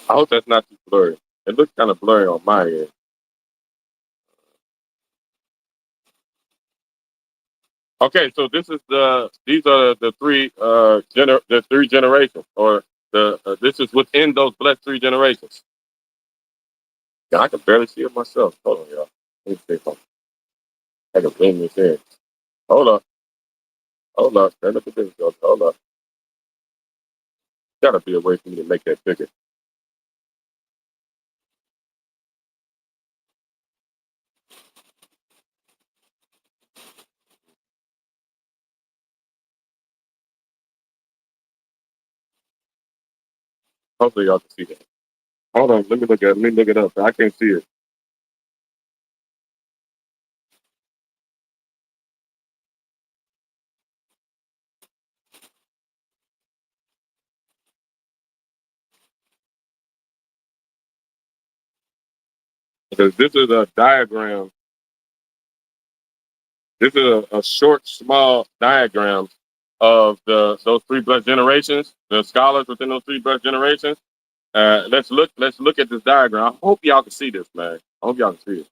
I hope that's not too blurry. It looks kind of blurry on my end. Okay, so these are the three generations, or this is within those blessed three generations. Yeah, I can barely see it myself. Hold on, y'all. Let me see something. I can blend this in. Hold up. Hold up. Stand up the video. Hold up. Gotta be a way for me to make that bigger. Hopefully y'all can see that. Hold on. Let me look it up. I can't see it. Because this is a diagram. This is a short, small diagram of those three blessed generations, the scholars within those three blessed generations. Let's look at this diagram. I hope y'all can see this, man. I hope y'all can see it.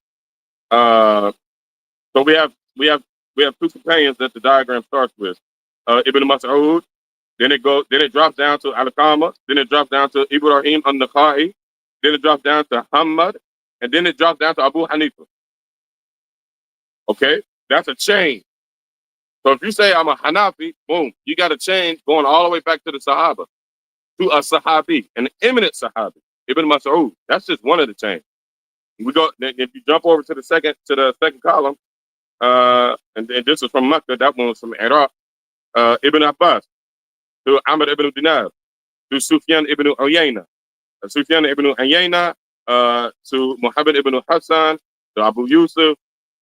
So we have two companions that the diagram starts with. Ibn Mas'ud, then it drops down to Al-Qama, then it drops down to Ibrahim al-Nakhai, then it drops down to Hamad, and then it drops down to Abu Hanifa. Okay? That's a chain. So if you say I'm a Hanafi, boom, you got a chain going all the way back to the Sahaba. to a Sahabi, an eminent Sahabi, Ibn Mas'ud. That's just one of the chains. We go if you jump over to the second column, and this is from Makkah. That one was from Iraq. Ibn Abbas to Amr ibn Dinar to Sufyan ibn Uyayna, to Muhammad ibn Hassan to Abu Yusuf,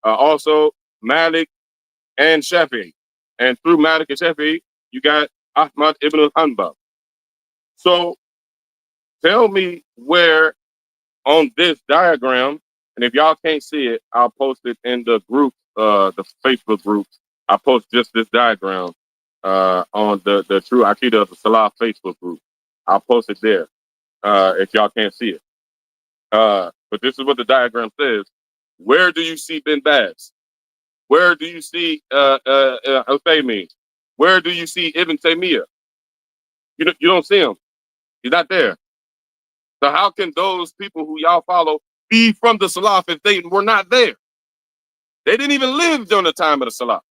also Malik and Shafi'i, and through Malik and Shafi'i, you got Ahmad ibn Hanbal. So tell me where on this diagram, and if y'all can't see it, I'll post it in the group, the Facebook group. I post just this diagram on the True Aqidah of the Salah Facebook group. I'll post it there if y'all can't see it. But this is what the diagram says. Where do you see bin Baz? Where do you see Uthaymeen? Where do you see Ibn Taymiyyah? You don't see him. He's not there. So how can those people who y'all follow be from the Salaf if they were not there? They didn't even live during the time of the Salaf.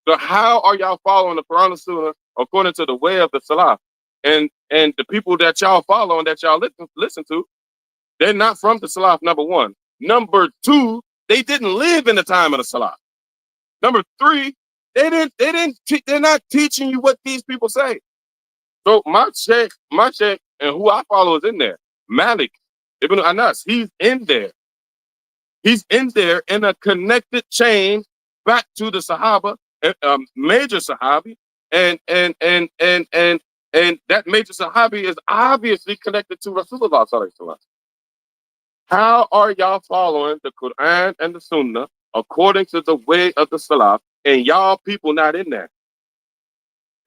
So how are y'all following the Quran and Sunnah according to the way of the Salaf? And the people that y'all follow and that y'all listen to, they're not from the Salaf, number one. Number two, they didn't live in the time of the Salaf. Number three, they're not teaching you what these people say. So my sheikh, and who I follow is in there. Malik Ibn Anas, he's in there. He's in there in a connected chain back to the Sahaba, major Sahabi, and that major Sahabi is obviously connected to Rasulullah sallallahu alaihi wasallam. How are y'all following the Quran and the Sunnah according to the way of the Salaf, and y'all people not in there?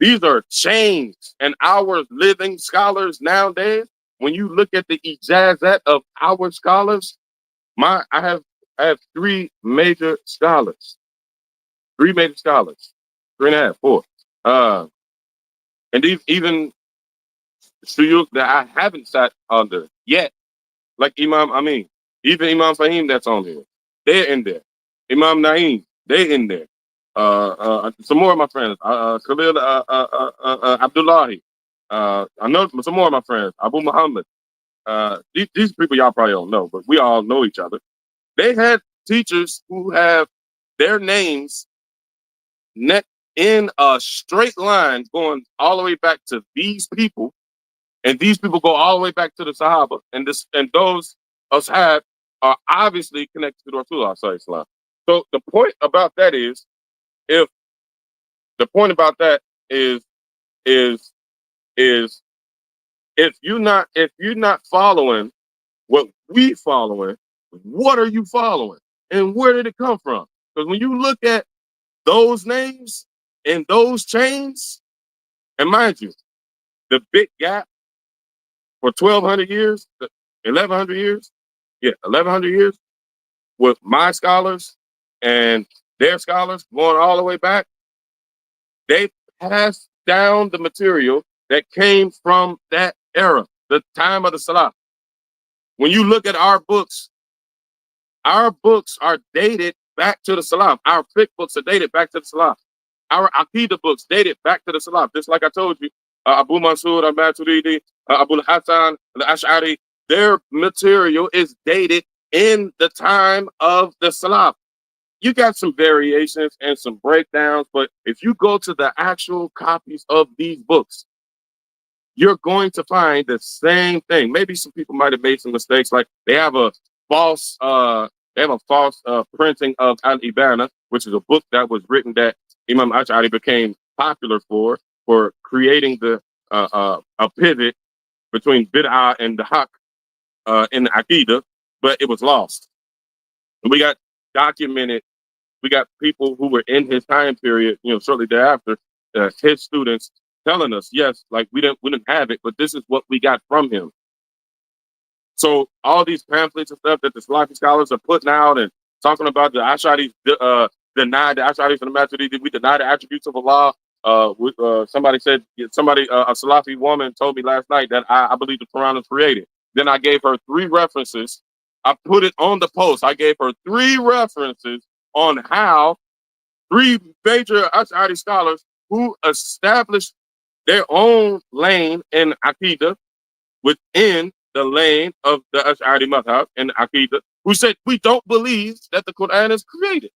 These are chains, and our living scholars nowadays, when you look at the ijazat of our scholars, I have three major scholars. Three and a half, four. And these even shuyukh that I haven't sat under yet, like Imam Amin, even Imam Fahim that's on here. They're in there. Imam Naeem, they're in there. Some more of my friends, Khalil Abdullahi. I know some more of my friends, Abu Muhammad. These people y'all probably don't know, but we all know each other. They had teachers who have their names in a straight line going all the way back to these people, and these people go all the way back to the Sahaba, and those ashab are obviously connected to the Rasulullah sallallahu alaihi wasallam. So the point about that is if you're not following what we following, what are you following, and where did it come from? Because when you look at those names and those chains, and mind you, the big gap for 1,200 years, 1,100 years, 1,100 years with my scholars and their scholars going all the way back, they passed down the material that came from that era, the time of the Salaf. When you look at our books are dated back to the Salaf. Our fiqh books are dated back to the Salaf. Our Aqidah books dated back to the Salaf. Just like I told you, Abu Mansur al-Maturidi, Abu Hassan al-Ash'ari, their material is dated in the time of the Salaf. You got some variations and some breakdowns, but if you go to the actual copies of these books, you're going to find the same thing. Maybe some people might have made some mistakes, like they have a false printing of Al-Ibana, which is a book that was written that Imam Ash'ari became popular for creating a pivot between bid'ah and the haqq in the Aqidah, but it was lost. And we got people who were in his time period, shortly thereafter, his students telling us, yes, like we didn't have it, but this is what we got from him. So all these pamphlets and stuff that the Salafi scholars are putting out and talking about the Ash'ari denied the Ash'ari from the Maturidi, we deny the attributes of Allah. Somebody said, a Salafi woman told me last night that I believe the Quran was created. Then I gave her 3 references. I put it on the post. I gave her 3 references on how 3 major Ash'ari scholars who established their own lane in Aqidah within the lane of the Ash'ari Madhab and Aqidah, who said, we don't believe that the Quran is created.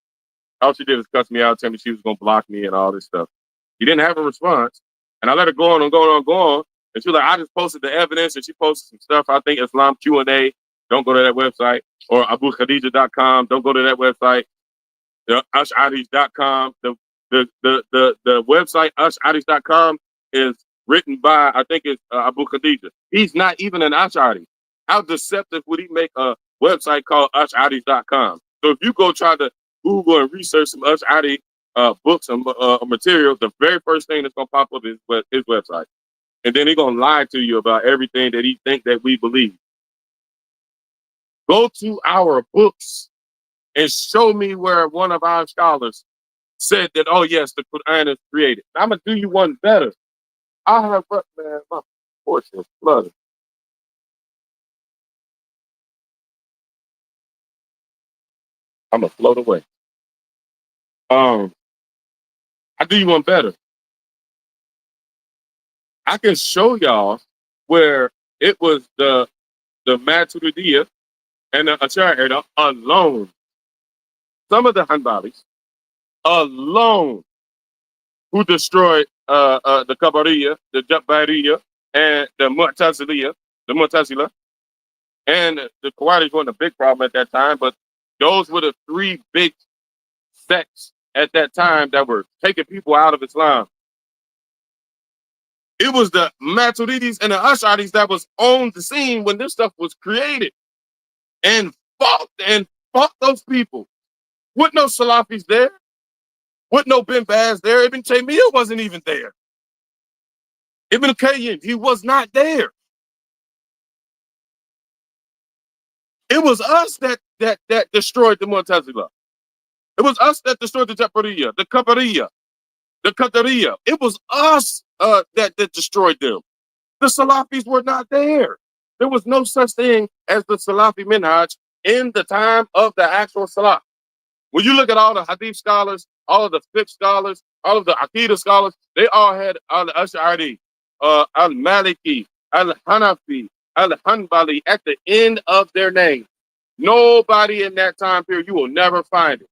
All she did was cuss me out, tell me she was going to block me and all this stuff. He didn't have a response. And I let her go on and go on and go on. And she was like, I just posted the evidence, and she posted some stuff. I think Islam Q&A. Don't go to that website. Or AbuKhadija.com. Don't go to that website. Ash'aris.com. The website Ash'aris.com is written by, I think it's Abu Khadija. He's not even an Ash'ari. How deceptive would he make a website called Ash'aris.com? So if you go try to Google and research some Ash'ari books and material, the very first thing that's going to pop up is his website. And then he's going to lie to you about everything that he thinks that we believe. Go to our books and show me where one of our scholars said that, oh, yes, the Quran is created. I'm going to do you one better. I have, man, my portion is flooded. I'm going to float away. I do you one better. I can show y'all where it was the Maturidiyya and the Ash'ari alone. Some of the Hanbalis alone who destroyed the Qabariyya, the Jabbariyya, and the Mu'tazila, and the Khawarij wasn't a big problem at that time, but those were the three big sects at that time that were taking people out of Islam. It was the Maturidis and the Ash'aris that was on the scene when this stuff was created and fought those people. With no Salafis there, with no Bin Baz there, Ibn Taymiyyah wasn't even there. Ibn Qayyim, he was not there. It was us that destroyed the Mu'tazila. It was us that destroyed the Jabariyya, the Qabariyya, the Qadariyya. It was us that destroyed them. The Salafis were not there. There was no such thing as the Salafi minhaj in the time of the actual Salaf. When you look at all the Hadith scholars, all of the fiqh scholars, all of the Aqidah scholars, they all had Al-Ash'ari, Al-Maliki, Al-Hanafi, Al-Hanbali at the end of their name. Nobody in that time period, you will never find it.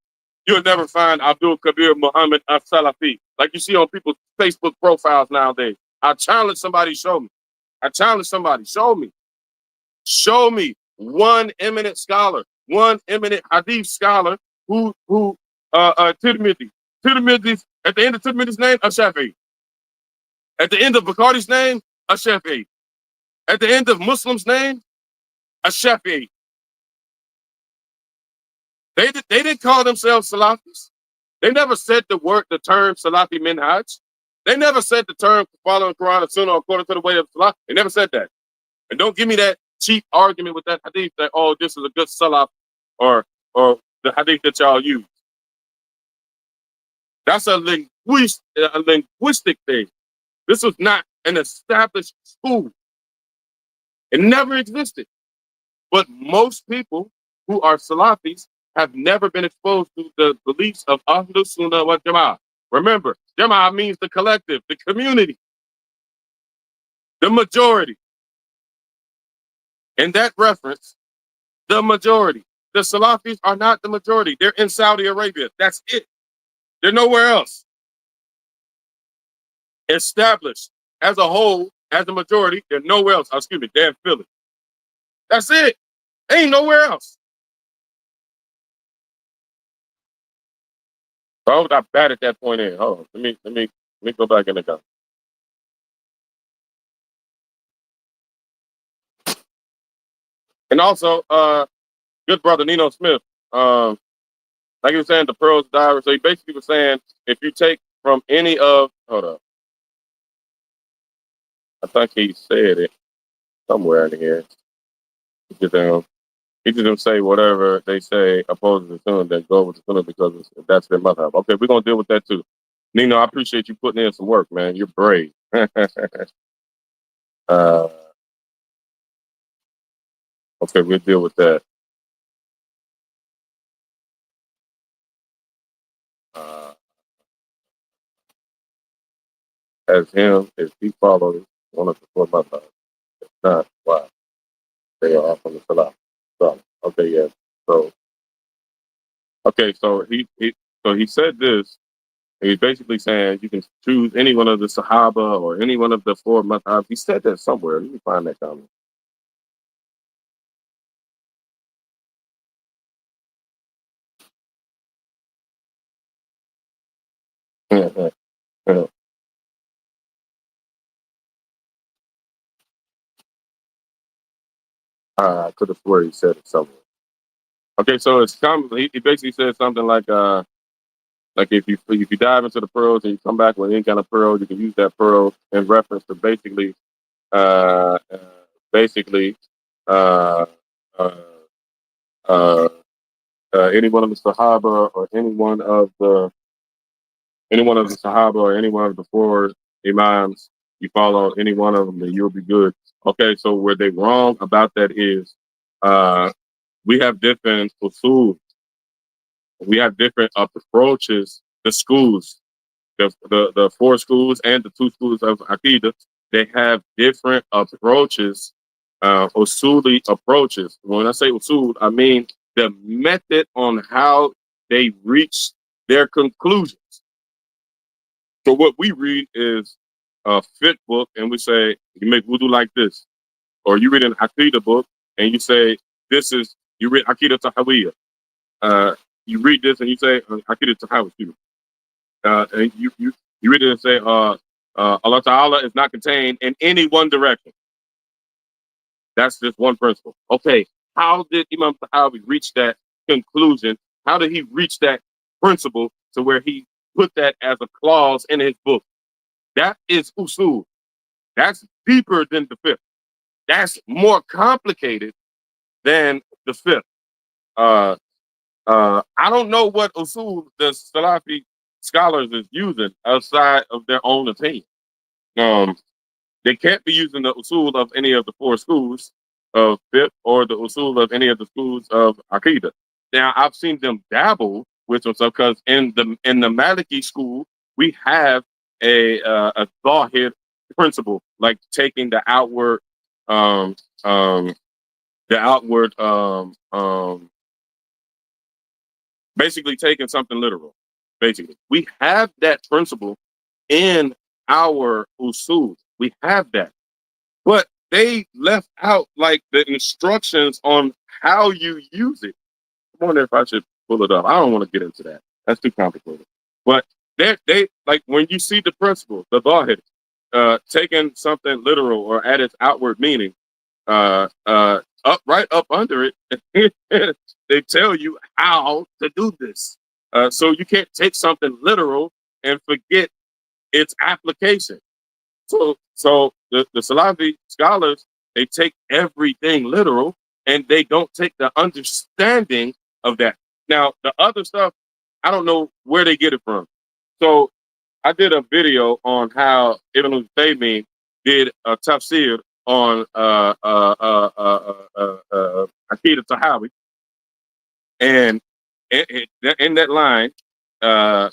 You'll never find Abdul Kabir Muhammad al-Salafi, like you see on people's Facebook profiles nowadays. I challenge somebody, show me. I challenge somebody, show me. Show me one eminent scholar, one eminent Hadith scholar who Tirmidhi. Tirmidhi, at the end of Tirmidhi's name, Ash-Shafi'i. At the end of Bukhari's name, Ash-Shafi'i. At the end of Muslim's name, Ash-Shafi'i. They didn't call themselves Salafis. They never said the term Salafi minhaj. They never said the term following Quran and Sunnah according to the way of Salaf. They never said that. And don't give me that cheap argument with that hadith that, oh, this is a good Salaf or the hadith that y'all use. That's a linguistic thing. This was not an established school. It never existed. But most people who are Salafis have never been exposed to the beliefs of Ahlus Sunnah wal Jama'ah. Remember, Jama'ah means the collective, the community, the majority. In that reference, the majority. The Salafis are not the majority. They're in Saudi Arabia. That's it. They're nowhere else. Established as a whole, as a majority, they're nowhere else. Oh, excuse me, they're in Philly. That's it. Ain't nowhere else. Why would I batted that point in? Hold on. Let me go back in the gun. And also, good brother Nino Smith, like he was saying, the Pearls Diary. So he basically was saying, if you take from any of, hold up, I think he said it somewhere in here. He just say whatever they say opposes the Sunnah, then go with the Sunnah because that's their mother. Okay, we're gonna deal with that too. Nino, I appreciate you putting in some work, man. You're brave. Okay, we'll deal with that. as him if he follows one of the four madhabs. If not, why? They are from the Salafi. So, okay, yeah. So, okay, so he said this. He's basically saying you can choose any one of the Sahaba or any one of the four madhabs. He said that somewhere. Let me find that comment. I could have sworn he said it somewhere. Okay, so it's he basically said something like if you dive into the pearls and you come back with any kind of pearl, you can use that pearl in reference to uh, uh basically uh, uh, uh, any one of the Sahaba or any one of the Sahaba or any one of the four Imams. You follow any one of them, then you'll be good. Okay, so where they wrong about that is uh, we have different usul, we have different approaches. The schools, the four schools and the two schools of Aqidah, they have different approaches, usuli approaches. When I say usul, I mean the method on how they reach their conclusions. So what we read is a fit book, and we say you make wudu like this, or you read an Aqidah book, and you say this is you read Aqidah Tahawiyah. You read this and you say Aqidah Tahawiyah. And you read it and say Allah Ta'ala is not contained in any one direction. That's just one principle. Okay, how did Imam Tahawi reach that conclusion? How did he reach that principle to where he put that as a clause in his book? That is usul. That's deeper than the fifth. That's more complicated than the fifth. Uh, I don't know what usul the Salafi scholars is using outside of their own opinion. Um, they can't be using the usul of any of the four schools of fiqh or the usul of any of the schools of Aqidah. Now, I've seen them dabble with some stuff because in the Maliki school we have a thawhid principle, like taking um, um, the outward, basically taking something literal. Basically, we have that principle in our usul. We have that. But they left out like the instructions on how you use it. I wonder if I should pull it up. I don't want to get into that. That's too complicated. But they like when you see the principle, the Zahid, taking something literal or at its outward meaning, up right up under it, they tell you how to do this. So you can't take something literal and forget its application. So the Salafi scholars, they take everything literal and they don't take the understanding of that. Now the other stuff, I don't know where they get it from. So I did a video on how Ibn Taymiyyah did a tafsir on Aqidah Tahawi, and in that line, Imam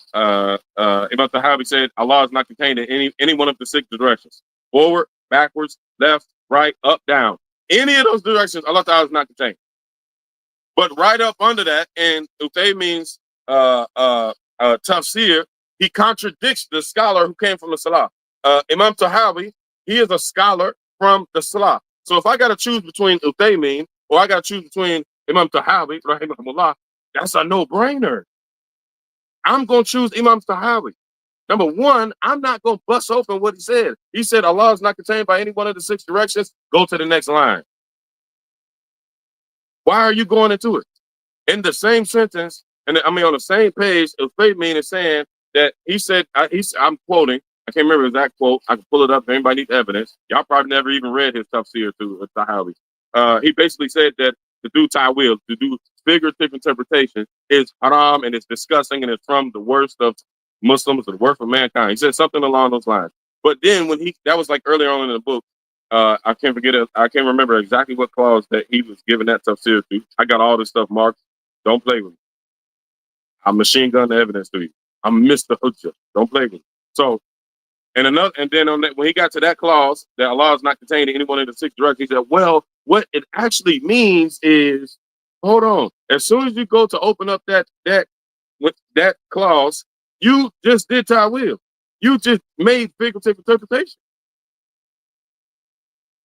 Tahawi said Allah is not contained in any one of the six directions: forward, backwards, left, right, up, down. Any of those directions, Allah Ta'ala is not contained. But right up under that, in Uthaymeen's tafsir, he contradicts the scholar who came from the Salah. Imam Tahawi, he is a scholar from the Salah. So if I got to choose between Uthaymeen or I got to choose between Imam Tahawi, rahimahullah, that's a no-brainer. I'm going to choose Imam Tahawi. Number one, I'm not going to bust open what he said. He said Allah is not contained by any one of the six directions. Go to the next line. Why are you going into it? In the same sentence, and I mean on the same page, Uthaymeen is saying that he said, I'm quoting, I can't remember the exact quote. I can pull it up if anybody needs evidence. Y'all probably never even read his tafsir to Tahawi. He basically said that to do ta'wil, to do figurative interpretation is haram and it's disgusting and it's from the worst of Muslims, the worst of mankind. He said something along those lines. But then when that was like earlier on in the book, I can't forget it. I can't remember exactly what clause that he was giving that tafsir to. I got all this stuff marked. Don't play with me. I'm machine gun the evidence to you. I'm Mr. Hujjah. Don't play with me. So And then on that, when he got to that clause that Allah is not contained in any one of the six directions, he said, "Well, what it actually means is, hold on. As soon as you go to open up that with that clause, you just did ta'wil. You just made figurative interpretation.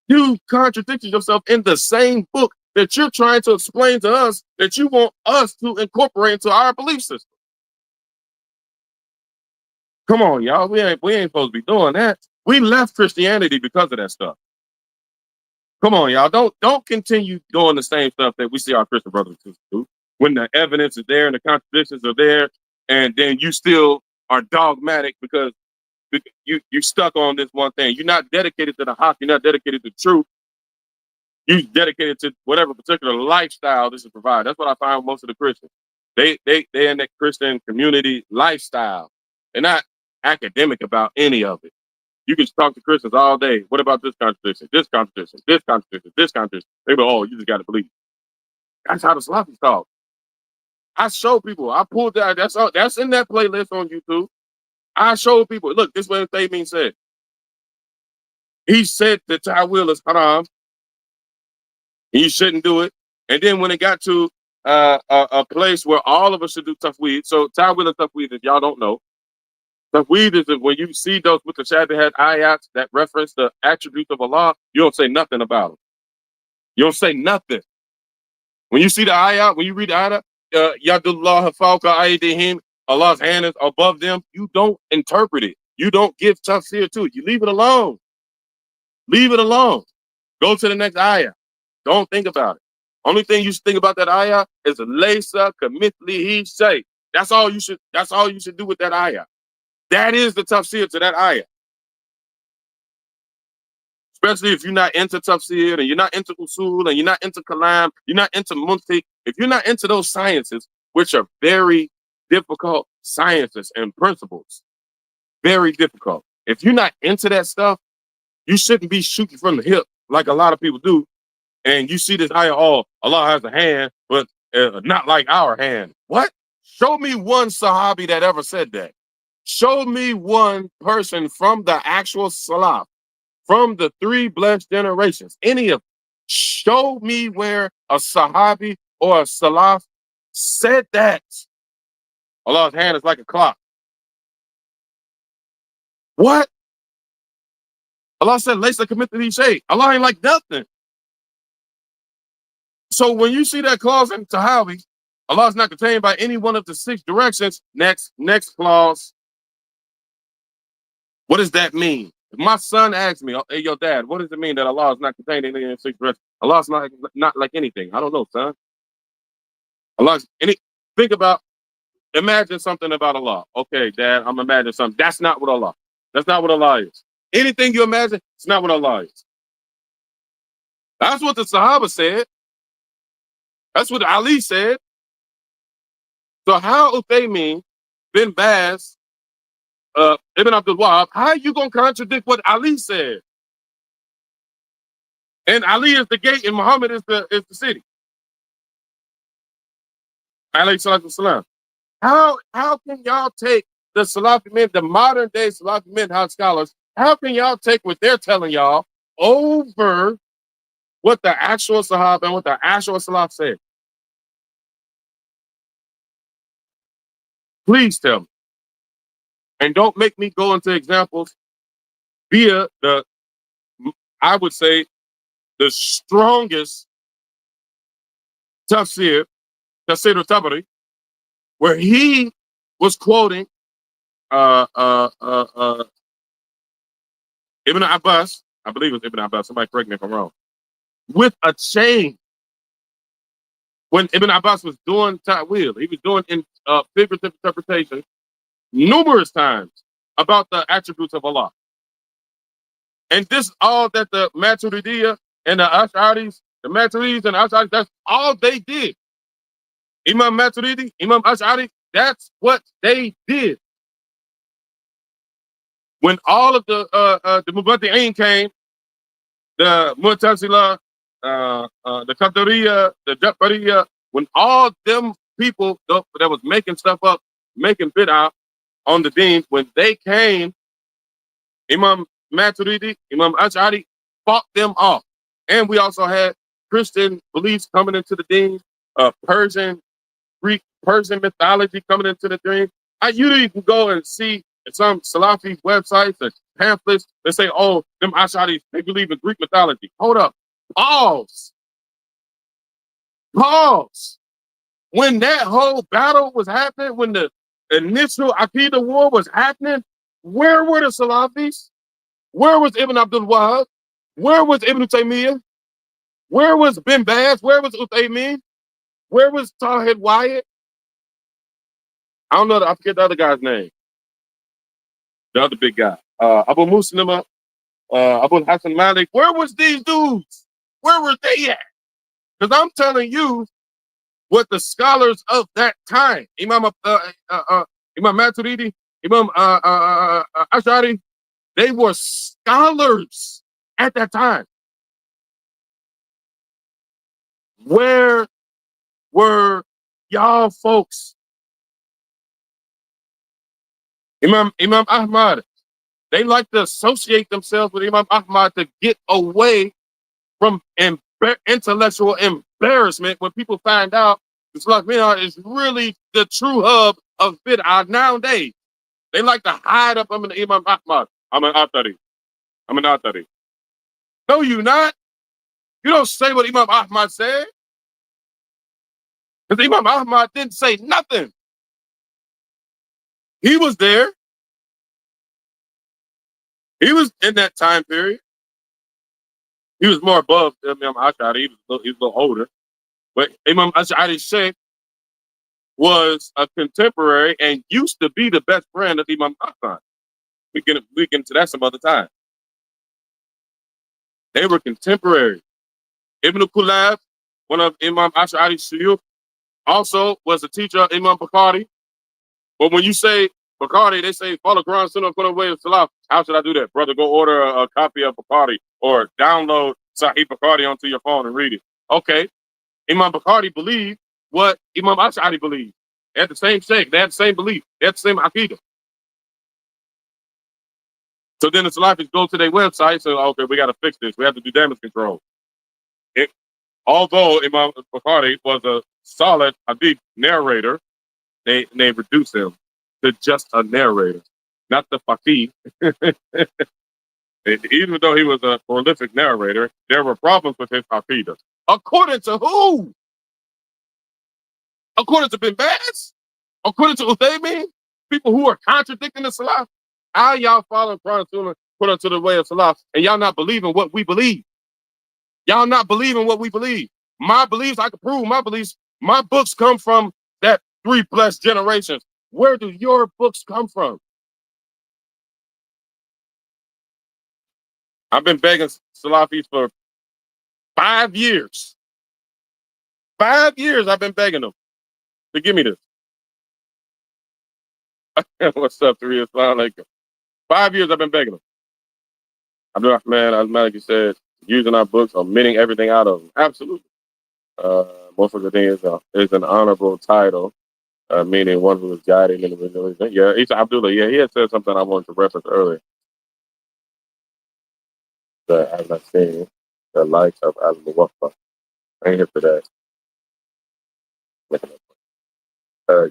You contradicted yourself in the same book that you're trying to explain to us that you want us to incorporate into our belief system. Come on, y'all. We ain't supposed to be doing that. We left Christianity because of that stuff. Come on, y'all. Don't continue doing the same stuff that we see our Christian brothers and sisters do. When the evidence is there and the contradictions are there, and then you still are dogmatic because you stuck on this one thing. You're not dedicated to the haq. You're not dedicated to truth. You're dedicated to whatever particular lifestyle this is provided. That's what I find with most of the Christians. They in that Christian community lifestyle. They're not academic about any of it. You can talk to Christians all day. What about this contradiction? This contradiction? This contradiction? This contradiction? They go, oh, you just got to believe. That's how the Salafis talk. I show people. I pulled that. That's in that playlist on YouTube. I show people. Look, this is what Uthaymeen said. He said that ta'wil is haram. You shouldn't do it. And then when it got to a place where all of us should do tafweed. So ta'wil and tafweed, if y'all don't know, tafweed is when you see those with the Shabahat ayats that reference the attributes of Allah, you don't say nothing about them. You don't say nothing. When you see the ayat, when you read the ayat, Yadullah fawqa aydihim, Allah's hand is above them, you don't interpret it. You don't give tafsir to it. You leave it alone. Leave it alone. Go to the next ayah. Don't think about it. Only thing you should think about that ayah is laysa kamithlihi shay. That's all you should do with that ayah. That is the tafsir to that ayah. Especially if you're not into tafsir and you're not into usul and you're not into kalam, you're not into muntiq. If you're not into those sciences, which are very difficult sciences and principles, very difficult. If you're not into that stuff, you shouldn't be shooting from the hip like a lot of people do. And you see this ayah, oh, Allah has a hand, but not like our hand. What? Show me one Sahabi that ever said that. Show me one person from the actual Salaf, from the three blessed generations, any of them. Show me where a Sahabi or a Salaf said that. Allah's hand is like a clock. What? Allah said, "Laysa kamithlihi shay." Allah ain't like nothing. So when you see that clause in Tahawi, Allah is not contained by any one of the six directions. Next clause. What does that mean? If my son asks me, hey, yo, dad, what does it mean that Allah is not contained in any of the six directions? Allah is not like anything. I don't know, son. Imagine something about Allah. Okay, dad, I'm imagining something. That's not what Allah. That's not what Allah is. Anything you imagine, it's not what Allah is. That's what the Sahaba said. That's what Ali said. So how Uthaymeen, bin Baz, Ibn Abdul Wahab, how are you going to contradict what Ali said? And Ali is the gate and Muhammad is the city. Alayhi salatu wasalam. How can y'all take the Salafi men, the modern day Salafi minhaj scholars, how can y'all take what they're telling y'all over what the actual Sahaba and what the actual Salaf said? Please tell me. And don't make me go into examples via I would say, the strongest tafsir al-Tabari, where he was quoting Ibn Abbas, I believe it was Ibn Abbas, somebody correct me if I'm wrong, with a chain. When Ibn Abbas was doing ta'wil, he was doing figurative interpretation numerous times about the attributes of Allah. And this all that the Maturidiyya and the Ash'aris, the Maturidis and the Ash'aris, that's all they did. Imam Maturidi, Imam Ash'ari, that's what they did. When all of the Mubadi'in came, the Mu'tazila, the Qadariyya, the Jabariyya, when all them people that was making stuff up, making bid'ah on the deen, when they came, Imam Maturidi, Imam Ash'ari fought them off. And we also had Christian beliefs coming into the deen, Persian, Greek, Persian mythology coming into the deen. You can go and see some Salafi websites and pamphlets that say, oh, them Ash'aris, they believe in Greek mythology. Hold up. Pause. Pause. When that whole battle was happening, when the initial Aqidah war was happening, where were the Salafis? Where was Ibn Abdul Wahab? Where was Ibn Taymiyyah? Where was Bin Baz? Where was Uthaymin? Where was Tawhid Wyatt? I don't know. I forget the other guy's name. The other big guy. Abu Muslima, Abu Hassan Malik. Where was these dudes? Where were they at? Because I'm telling you what the scholars of that time, Imam Maturidi, Imam Ash'ari, they were scholars at that time. Where were y'all folks? Imam Ahmad, they like to associate themselves with Imam Ahmad to get away from intellectual embarrassment when people find out Islam is really the true hub of bid'ah nowadays. They like to hide up under Imam Ahmad. I'm an Atari. I'm an Atari. No, you not. You don't say what Imam Ahmad said. Because Imam Ahmad didn't say nothing. He was there. He was in that time period. He was more above Imam Ash'ari. He was a little older. But Imam Ash'ari Sheikh was a contemporary and used to be the best friend of Imam Ahmad. We can into that some other time. They were contemporary. Ibn Kulab, one of Imam Ash'ari's shuyukh, also was a teacher of Imam Bukhari. But when you say Bukhari, they say follow Quran, Sunnah, follow way of Salaf. How should I do that, brother? Go order a copy of Bukhari or download Sahih Bukhari onto your phone and read it. Okay, Imam Bukhari believed what Imam Ash'ari believed. They had the same sheikh. They had the same belief. They had the same aqidah. So then the Salafis go to their website and say, okay, we got to fix this. We have to do damage control. Although Imam Bukhari was a solid hadith narrator, they reduced him to just a narrator, not the faqih. Even though he was a prolific narrator, there were problems with his aqidah. According to who? According to Bin Baz? According to Uthaymin? People who are contradicting the Salaf? How y'all following Quran Sunnah, put onto the way of Salaf, and y'all not believing what we believe? Y'all not believing what we believe. My beliefs, I can prove my beliefs. My books come from that 3+ generations. Where do your books come from? I've been begging Salafis for 5 years. 5 years I've been begging them to give me this. What's up, 3 years? 5 years I've been begging them. Abdul Rahman, as Malik said, using our books, omitting everything out of them. Absolutely. Most of the thing is an honorable title, meaning one who is guiding in the religion. Yeah, Isa Abdullah, yeah, he had said something I wanted to reference earlier. That as I seen the likes of Al Muwaffa. I ain't here for that.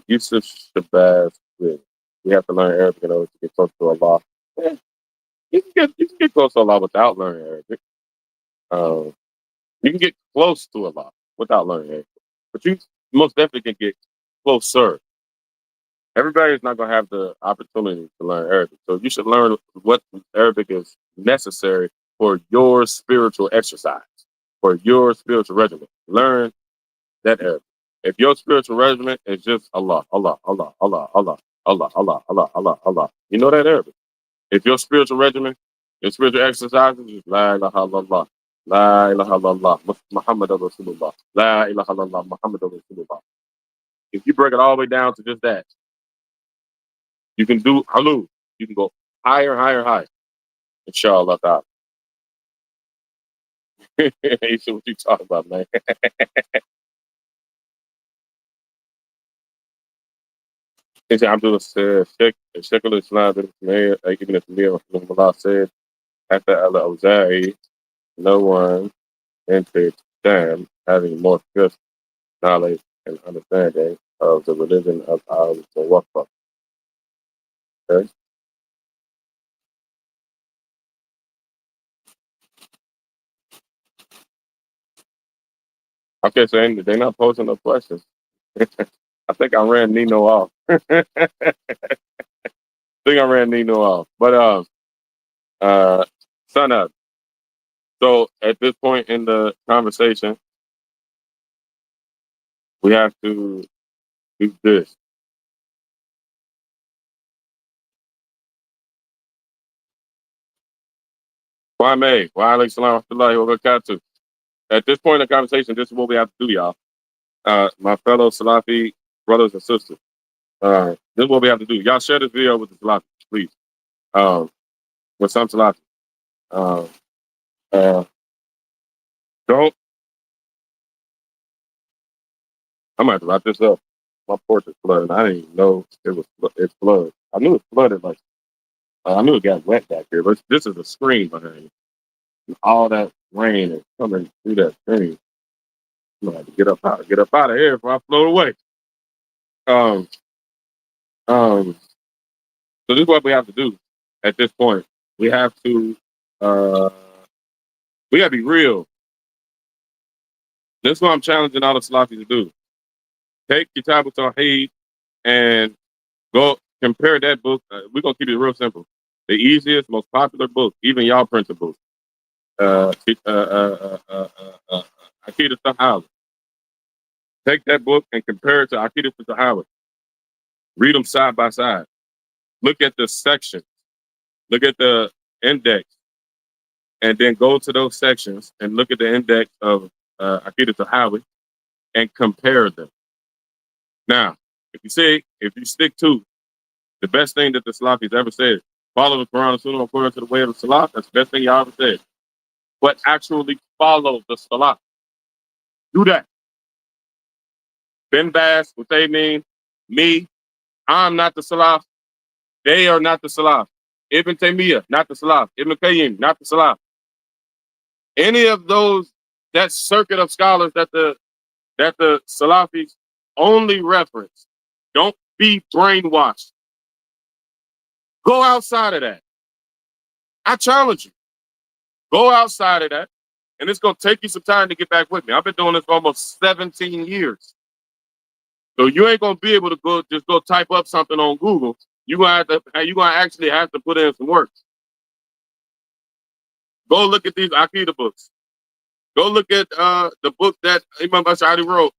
Yusuf Shabazz, we have to learn Arabic in order to get close to Allah. Yeah, you can get close to Allah without learning Arabic. You can get close to Allah without learning Arabic, but you most definitely can get closer. Everybody is not going to have the opportunity to learn Arabic, so you should learn what Arabic is necessary for your spiritual exercise, for your spiritual regimen. Learn that Arabic. If your spiritual regimen is just Allah, Allah, Allah, Allah, Allah, Allah, Allah, Allah, Allah, Allah, you know that Arabic. If your spiritual regimen, your spiritual exercises is La ilaha illallah, La ilaha illallah, Muhammad Rasulullah, La ilaha illallah, Muhammad Rasulullah. If you break it all the way down to just that, you can do halu. You can go higher, higher, higher. Inshallah ta'ala. You see what you talking about, man. Is Abdullah said, Sheikh al-Islam ibn Taymiyyah rahimahullah said, after al-Awza'i, no one entered Islam having more fiqh knowledge and understanding of the religion of al-Muwaffaq. Okay? Okay, so they're not posing no questions. I think I ran Nino off. I think I ran Nino off. But uh son up. So at this point in the conversation, we have to do this. Kwame, wa alaikum salam wa rahmatullahi wa barakatuh. At this point in the conversation, this is what we have to do, y'all. My fellow Salafi brothers and sisters. This is what we have to do. Y'all share this video with the Salafi, please. With some Salafi. Uh, uh, don't. I'm gonna have to wrap this up. My porch is flooded. I didn't even know it's flooded. I knew it flooded. Like I knew it got wet back here, but this is a screen behind it. And all that rain is coming through that screen. I'm gonna have to get up out of here before I float away. Um, um. So this is what we have to do at this point. We have to. Uh, we gotta be real. This is what I'm challenging all the Salafi to do. Take Kitab al-Tawheed and go compare that book. We're gonna keep it real simple. The easiest, most popular book, even y'all printed book. Akida Tahawi. Take that book and compare it to Akida Tahawi. Read them side by side. Look at the section. Look at the index, and then go to those sections and look at the index of Akida Tahawi and compare them. Now, if you stick to the best thing that the Salafi's ever said, follow the Quran and Sunnah according to the way of the Salaf, that's the best thing y'all ever said. But actually follow the Salaf. Do that. Ben Bass, what they mean, me, I'm not the Salaf. They are not the Salaf. Ibn Taymiyyah, not the Salaf. Ibn Qayyim, not the Salaf. Any of those, that circuit of scholars that the Salafis only reference, don't be brainwashed. Go outside of that. I challenge you. Go outside of that. And it's going to take you some time to get back with me. I've been doing this for almost 17 years. So you ain't going to be able to just go type up something on Google. You're going to actually have to put in some work. Go look at these Aqidah books. Go look at the book that Imam Ash'ari wrote.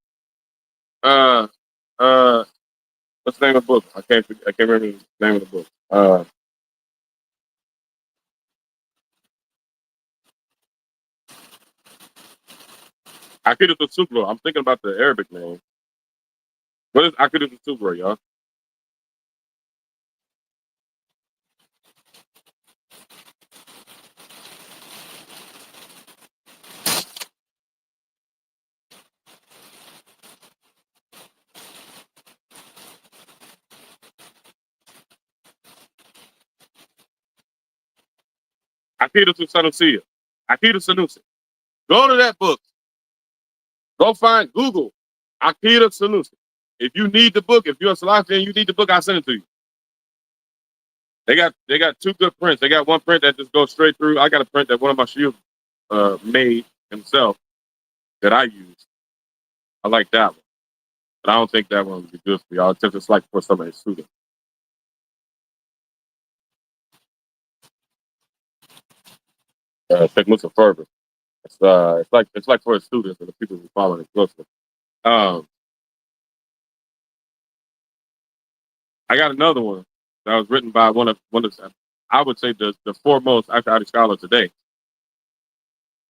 What's the name of the book? I can't remember the name of the book. Aqidah al-Sughra. I'm thinking about the Arabic name. What is Aqidah al-Sughra, y'all? Aqidah al-Sanusiya. Aqidah al-Sanusi. Go to that book. Go find Google Aqidah Sanusi. If you need the book, if you're a Salafi and you need the book, I'll send it to you. They got two good prints. They got one print that just goes straight through. I got a print that one of my shields made himself that I use. I like that one. But I don't think that one would be good for y'all. It's like for some of his students. Sheikh Musa Ferber. It's like for his students and the people who follow it closely. I got another one that was written by one of I would say the foremost Ash'ari scholar today.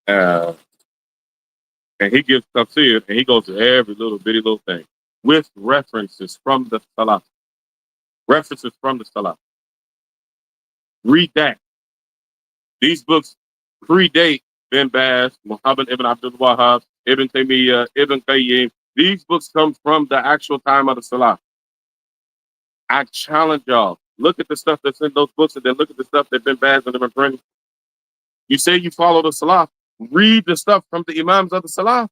And he gives tafsir and he goes to every little bitty little thing with references from the Salaf. References from the Salaf. Read that. These books predate Ben Baz, Muhammad ibn Abdul Wahhab, Ibn Taymiyyah, Ibn Qayyim. These books come from the actual time of the Salaf. I challenge y'all. Look at the stuff that's in those books, and then look at the stuff that been bad and been printed. You say you follow the Salaf. Read the stuff from the Imams of the Salaf.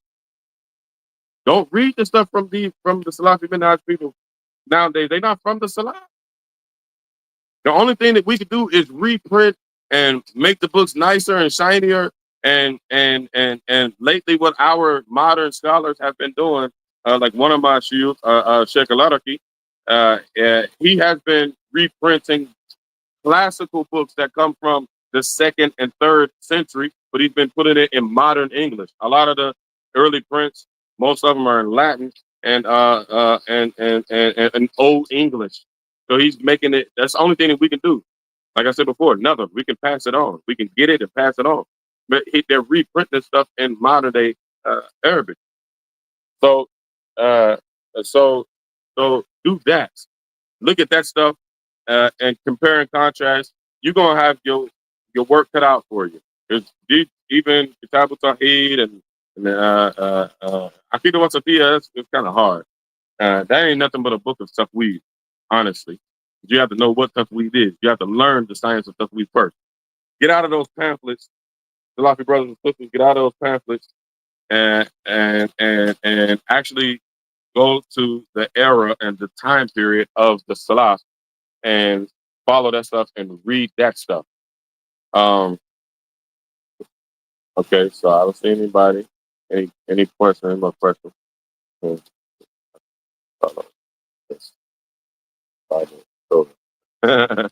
Don't read the stuff from the Salafi Minhaj people nowadays. They're not from the Salaf. The only thing that we could do is reprint and make the books nicer and shinier. And lately, what our modern scholars have been doing, like one of my shuyukh, Sheikh Al-Araki, he has been reprinting classical books that come from the second and third century, but he's been putting it in modern English. A lot of the early prints, most of them are in Latin and Old English. So he's making it. That's the only thing that we can do. Like I said before, another we can pass it on. We can get it and pass it on. But they're reprinting stuff in modern day Arabic. So, uh, so, so do that. Look at that stuff and compare and contrast. You're gonna have your work cut out for you. Even Kitab al-Tawheed and Aqidah wa Safiya, it's kind of hard. That ain't nothing but a book of Tafweed, honestly. You have to know what Tafweed is. You have to learn the science of Tafweed first. Get out of those pamphlets, Salafi brothers and sisters. Get out of those pamphlets and actually go to the era and the time period of the Salaf and follow that stuff and read that stuff. Okay, so I don't see anybody. Any questions? Any more questions? Follow this Bible. So, that's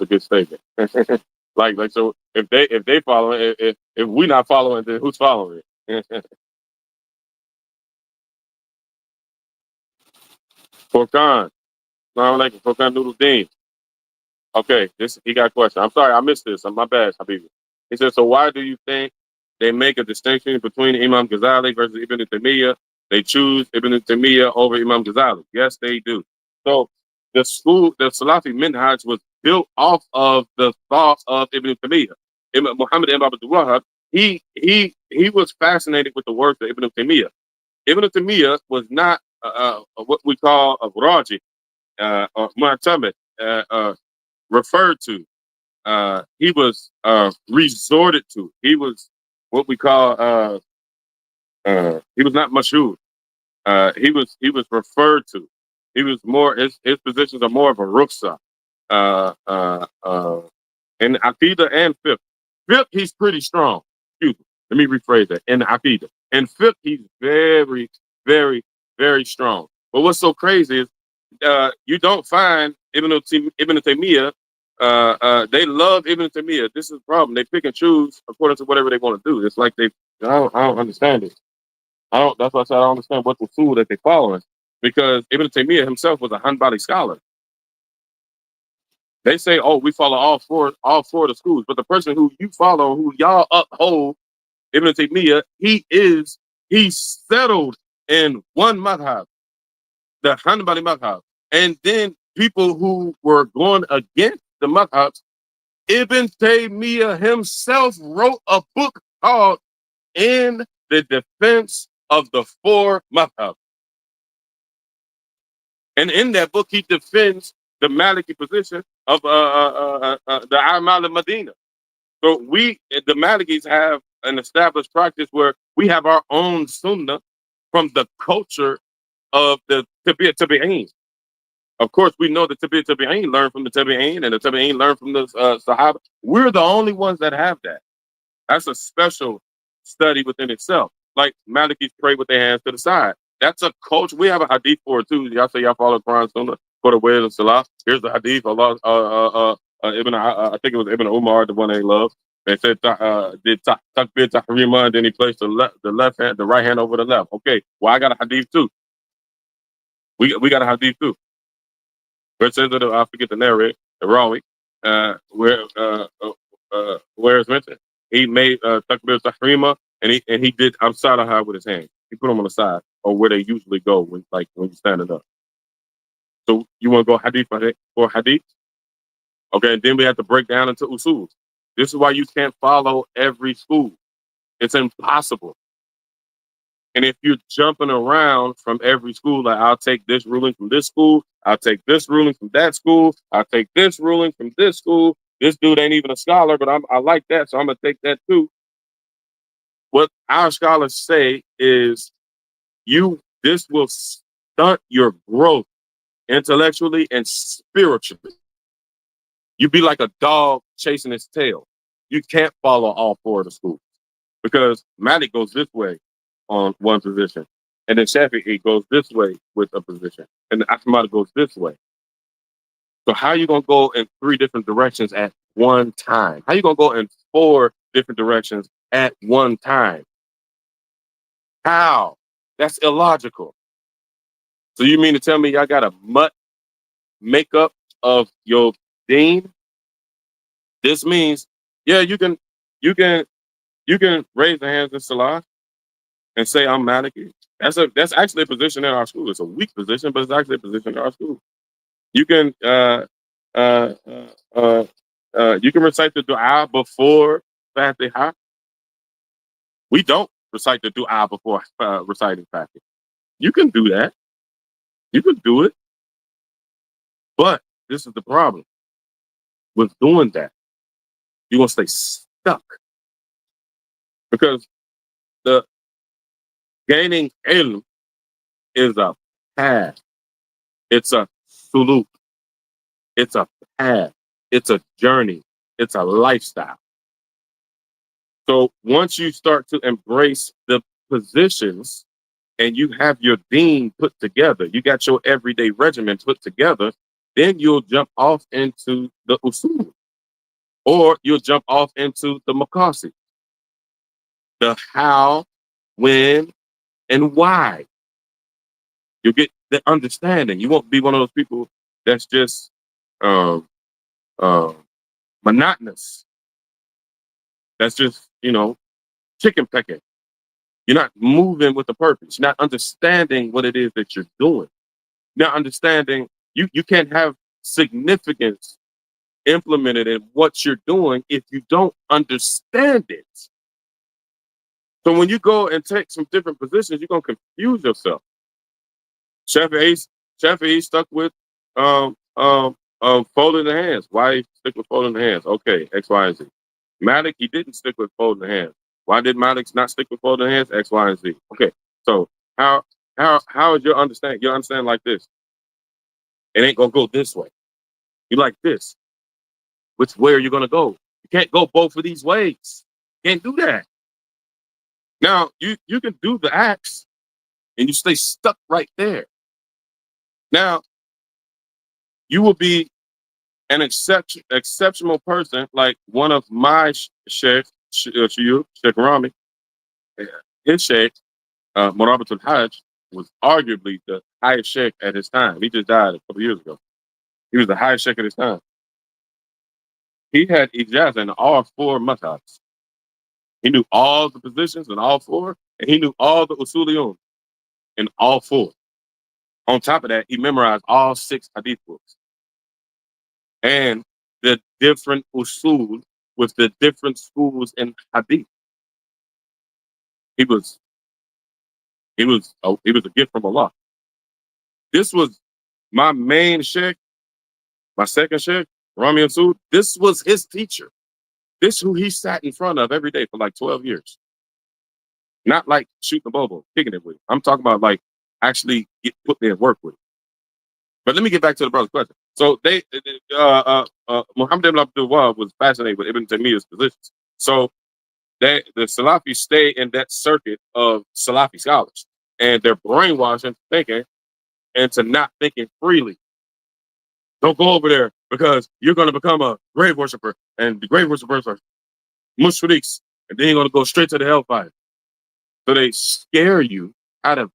a good statement. like so, if they follow it, if we not following, then who's following it? Furkan, no, like Furkan Noodle Dean. Okay, this he got a question. I'm sorry, I missed this. My bad, Habibi. He said, so why do you think they make a distinction between Imam Ghazali versus Ibn Taymiyyah? They choose Ibn Taymiyyah over Imam Ghazali. Yes, they do. So the Salafi Minhaj was built off of the thought of Ibn Taymiyyah. Muhammad ibn Abdul Wahhab, he was fascinated with the works of Ibn Taymiyyah. Ibn Taymiyyah was not what we call a Raji or Mu'tamid, referred to. He was resorted to. He was what we call he was not mashhur. He was referred to. He was more his positions are more of a ruksa. In Aqidah and Fiqh. Fiqh, he's pretty strong. Excuse me. Let me rephrase that. In Aqidah. In Fiqh, he's very, very, very strong. But what's so crazy is you don't find Ibn Taymiyyah. They love Ibn Taymiyyah. This is the problem. They pick and choose according to whatever they want to do. It's like I don't understand it. That's why I said I don't understand what the tool that they're following. Because Ibn Taymiyyah himself was a Hanbali scholar. They say, "Oh, we follow all four of the schools," but the person who you follow, who y'all uphold, Ibn Taymiyyah, he's settled in one madhab, the Hanbali madhab, and then people who were going against the madhabs, Ibn Taymiyyah himself wrote a book called "In the Defense of the Four Madhabs," and in that book he defends the Maliki position of the Amal al-Madinah. So the Malikis, have an established practice where we have our own sunnah from the culture of the Tabi'een. Of course, we know the Tabi'een learned from the Tabi'een, and the Tabi'een learned from the Sahaba. We're the only ones that have that. That's a special study within itself. Like Malikis pray with their hands to the side. That's a culture. We have a hadith for it too. Y'all say y'all follow Quran Sunnah for the way of the Salah. Here's the hadith. Allah, I think it was Ibn Umar, the one they love. They said did takbir tahrima, and then he placed the right hand over the left. Okay, well I got a hadith too. We got a hadith too. Where it says that I forget the narrator, the Rawi, where it's mentioned. He made takbir tahrima, and he did Amsalaha with his hand. He put them on the side, or where they usually go when you're standing up. So you want to go hadith for hadith? Okay, and then we have to break down into usul. This is why you can't follow every school. It's impossible. And if you're jumping around from every school, like I'll take this ruling from this school, I'll take this ruling from that school, I'll take this ruling from this school. This dude ain't even a scholar, but I like that, so I'm gonna take that too. What our scholars say is this will stunt your growth intellectually and spiritually. You be like a dog chasing its tail. You can't follow all four of the schools because Malik goes this way on one position, and then Shafi'i goes this way with a position, and Ahmad goes this way. So how you gonna go in three different directions at one time? How you gonna go in four different directions at one time? How? That's illogical. So you mean to tell me y'all got a mutt makeup of your dean? This means, yeah, you can raise the hands in Salah and say I'm Maliki. That's actually a position in our school. It's a weak position, but it's actually a position in our school. You can uh, uh, you can recite the dua before Fatiha. We don't recite the dua before reciting Fatiha. You can do that. You can do it. But this is the problem with doing that. You're gonna stay stuck because the gaining ilm is a path. It's a suluk. It's a path. It's a journey. It's a lifestyle. So once you start to embrace the positions and you have your deen put together, you got your everyday regimen put together, then you'll jump off into the usul or you'll jump off into the makasi, the how, when, and why. You'll get the understanding. You won't be one of those people that's just um, um, monotonous. That's just, chicken pecking. You're not moving with a purpose. You're not understanding what it is that you're doing. You're not understanding you can't have significance implemented in what you're doing if you don't understand it. So when you go and take some different positions, you're gonna confuse yourself. Shafi'i stuck with folding the hands. Why stick with folding the hands? Okay, X, Y, and Z. Malik, he didn't stick with folding the hands. Why did Malik not stick with folding the hands? X, Y, and Z. Okay, so how is your understanding? Your understanding like this? It ain't gonna go this way. You like this. Which way are you gonna go? You can't go both of these ways. You can't do that. Now you can do the acts and you stay stuck right there. Now you will be an exceptional person, like one of my sheikh, Sheikh Rami, his sheikh, Murabat al-Hajj, was arguably the highest sheikh at his time. He just died a couple years ago. He was the highest sheikh at his time. He had ijazah in all four madhabs. He knew all the positions in all four, and he knew all the usuliyun in all four. On top of that, he memorized all 6 hadith books. And the different usul with the different schools in hadith. He was a gift from Allah. This was my main sheikh, my second sheikh, Rami Sood. This was his teacher. This who he sat in front of every day for like 12 years. Not like shooting the bobo, kicking it with. I'm talking about like actually put me at work with. But let me get back to the brother's question. So Muhammad ibn Abdul Wahab was fascinated with Ibn Taymiyyah's positions. So the Salafi stay in that circuit of Salafi scholars, and they're brainwashing thinking into not thinking freely. Don't go over there because you're going to become a grave worshiper, and the grave worshippers are mushriks, and then you're going to go straight to the hellfire. So they scare you out of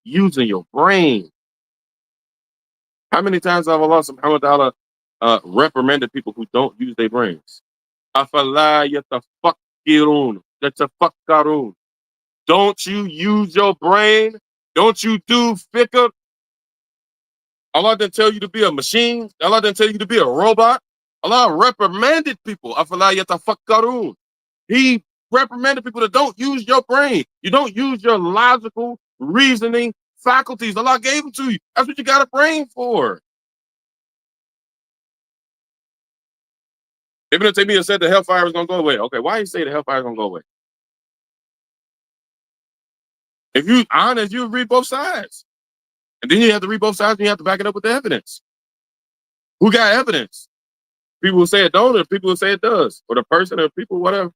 using your brain. How many times have Allah subhanahu wa ta'ala reprimanded people who don't use their brains? أَفَلَا يَتَفَكِّرُونَ يَتَفَكَّرُونَ. Don't you use your brain? Don't you do fikr? Allah didn't tell you to be a machine. Allah didn't tell you to be a robot. Allah reprimanded people. أَفَلَا يَتَفَكَّرُونَ. He reprimanded people that don't use your brain. You don't use your logical reasoning faculties. Allah gave them to you. That's what you got a brain for. Ibn Taymiyyah said the hellfire was going to go away. Okay, why you say the hellfire is going to go away? If you honest, you read both sides. And then you have to read both sides and you have to back it up with the evidence. Who got evidence? People will say it don't, or people will say it does. Or the person, or people, whatever.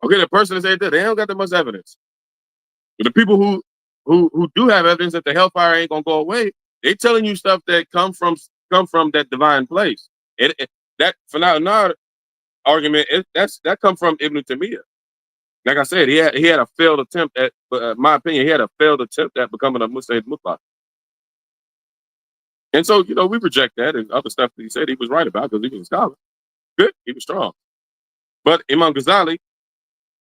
Okay, the person that say it does, they don't got that much evidence. But the people who do have evidence that the hellfire ain't gonna go away, they telling you stuff that come from that divine place. That phenomenon argument, that come from Ibn Taymiyyah. Like I said, he had a failed attempt at, my opinion, he had a failed attempt at becoming a Muslim mutlaq. And so, we reject that and other stuff that he said he was right about because he was a scholar. Good, he was strong. But Imam Ghazali,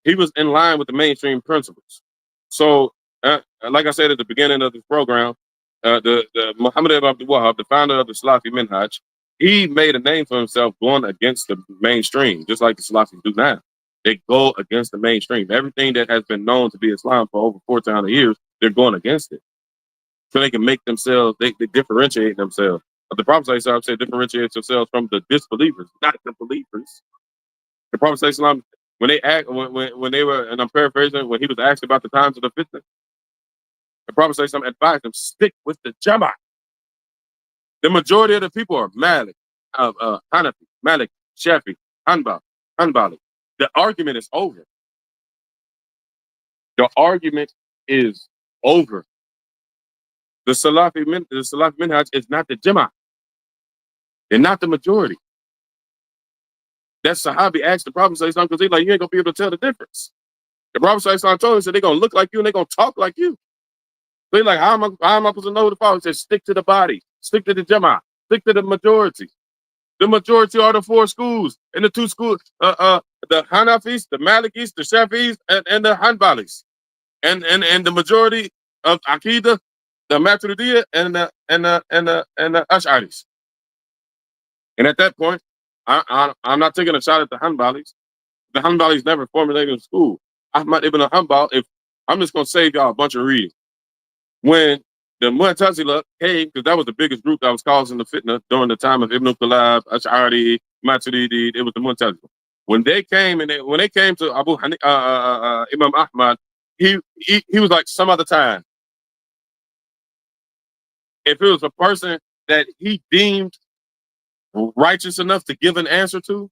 he was in line with the mainstream principles. So, like I said at the beginning of this program, the Muhammad ibn Abdul Wahhab, the founder of the Salafi Minhaj, he made a name for himself going against the mainstream, just like the Salafis do now. They go against the mainstream. Everything that has been known to be Islam for over 400 years, they're going against it. So they can make themselves, they differentiate themselves. But the Prophet said differentiate yourselves from the disbelievers, not the believers. The Prophet when they when they were, and I'm paraphrasing, when he was asked about the times of the fitna, the Prophet advised them, stick with the Jama'ah. The majority of the people are Malik, Hanafi, Malik, Shafi, Hanbali. The argument is over. The argument is over. The Salafi Minhaj is not the Jama'ah. They're not the majority. That Sahabi asked the Prophet because he's like, you ain't gonna be able to tell the difference. The Prophet told him, said they're gonna look like you and they're gonna talk like you. So he's like, how am I supposed to know the Prophet? He said, stick to the body, stick to the Jama'ah, stick to the majority. The majority are the four schools, and the two schools, the Hanafis, the Malikis, the Shafis, and the Hanbalis. And the majority of Aqidah, the Maturidiyya, and the Ash'aris. And at that point, I'm not taking a shot at the Hanbalis. The Hanbalis never formulated in school. Ahmad ibn Hanbal, if I'm just gonna save y'all a bunch of reading. When the Mu'tazila came, because that was the biggest group that was causing the fitna during the time of Ibn Khalab, Ash'ari, Maturidi, it was the Mu'tazila. When they came to Imam Ahmad, he was like some other time. If it was a person that he deemed righteous enough to give an answer to,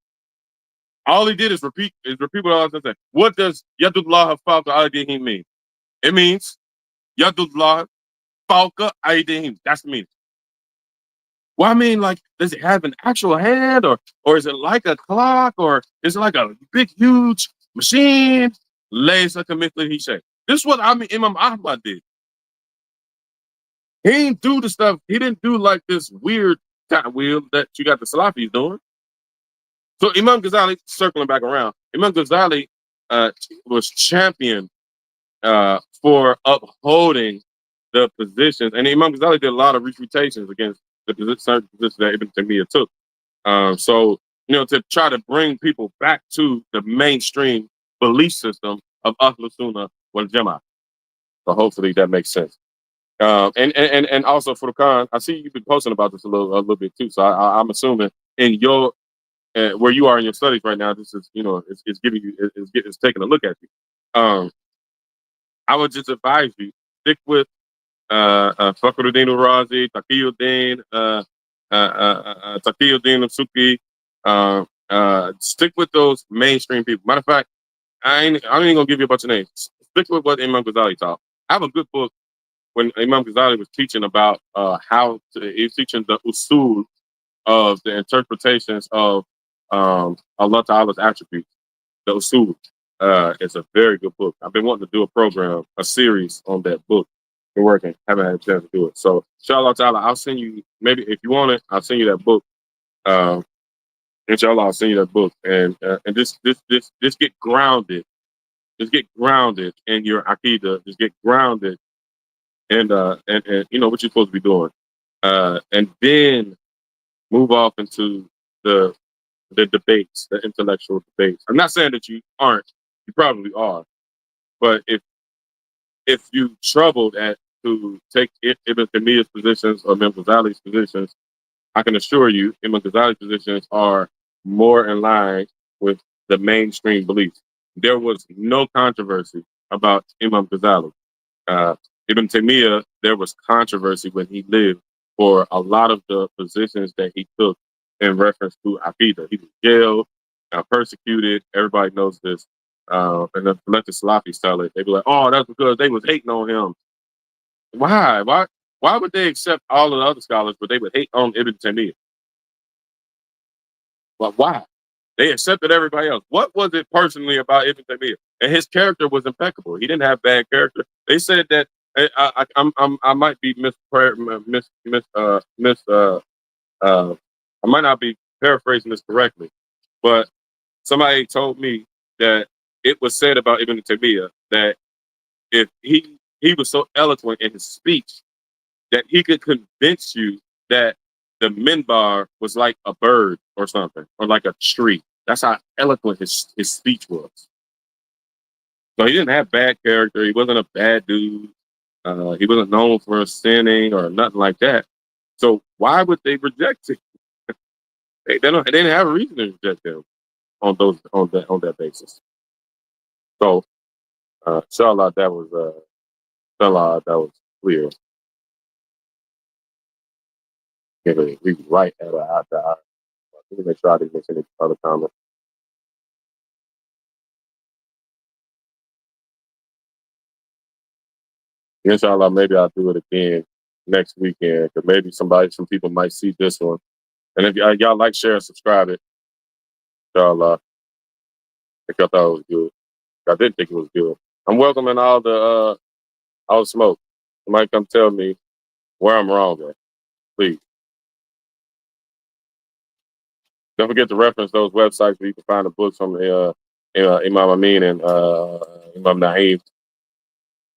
all he did is repeat what I was saying. What does Yadullah Fawqa Aydihim mean? It means Yadullah Fawqa Aydihim. That's the meaning. Well, I mean, like, does it have an actual hand, or is it like a clock, or is it like a big, huge machine? Laysa kamithlihi he said. This is what Imam Ahmad did. He didn't do the stuff. He didn't do like this weird kind of wheel that you got the Salafis doing. So Imam Ghazali, circling back around, Imam Ghazali was champion for upholding the positions, and Imam Ghazali did a lot of refutations against the certain positions that Ibn Taymiyyah took. So to try to bring people back to the mainstream belief system of Ahlus Sunnah wal Jama'ah. So hopefully that makes sense. And also for the Khan, I see you've been posting about this a little bit too. So I'm assuming in your where you are in your studies right now, this is it's giving you it's taking a look at you. I would just advise you stick with Fakhruddin al-Razi, Taqiyuddin, Taqiyuddin al-Suki. Stick with those mainstream people. Matter of fact, I'm even gonna give you a bunch of names. Stick with what Imam Ghazali taught. I have a good book when Imam Ghazali was teaching about he's teaching the usul of the interpretations of Allah Ta'ala's attributes. The usul. It's a very good book. I've been wanting to do a series on that book. Been working, haven't had a chance to do it. So, inshallah ta'ala, I'll send you, maybe if you want it, I'll send you that book. Inshallah, I'll send you that book. And just get grounded. Just get grounded in your Aqidah. Just get grounded and you know what you're supposed to be doing. And then move off into the debates, the intellectual debates. I'm not saying that you aren't, You probably are. But if you troubled at to take Ibn Taymiyyah's positions or Imam Ghazali's positions, I can assure you, Imam Ghazali's positions are more in line with the mainstream beliefs. There was no controversy about Imam Ghazali. Uh, Ibn Taymiyyah, there was controversy when he lived for a lot of the positions that he took in reference to Aqidah. He was jailed, persecuted. Everybody knows this. And then let the Salafis tell it. They be like, "Oh, that's because they was hating on him." Why? Why would they accept all of the other scholars, but they would hate on Ibn Taymiyyah? But why? They accepted everybody else. What was it personally about Ibn Taymiyyah? And his character was impeccable. He didn't have bad character. They said that I might be I might not be paraphrasing this correctly, but somebody told me that it was said about Ibn Taymiyyah that if he was so eloquent in his speech that he could convince you that the minbar was like a bird or something, or like a tree. That's how eloquent his speech was. So he didn't have bad character. He wasn't a bad dude. He wasn't known for sinning or nothing like that. So why would they reject him? They didn't have a reason to reject him on that basis. So inshallah, that was clear. We right at the hour. Let me make sure I didn't miss any other comments. Inshallah, maybe I'll do it again next weekend because maybe some people might see this one. And if y'all like, share, and subscribe it, inshallah, I thought it was good. I did think it was good. I'm welcoming all the smoke. Somebody come tell me where I'm wrong at, please. Don't forget to reference those websites where you can find the books from Imam Amin and Imam Naeem.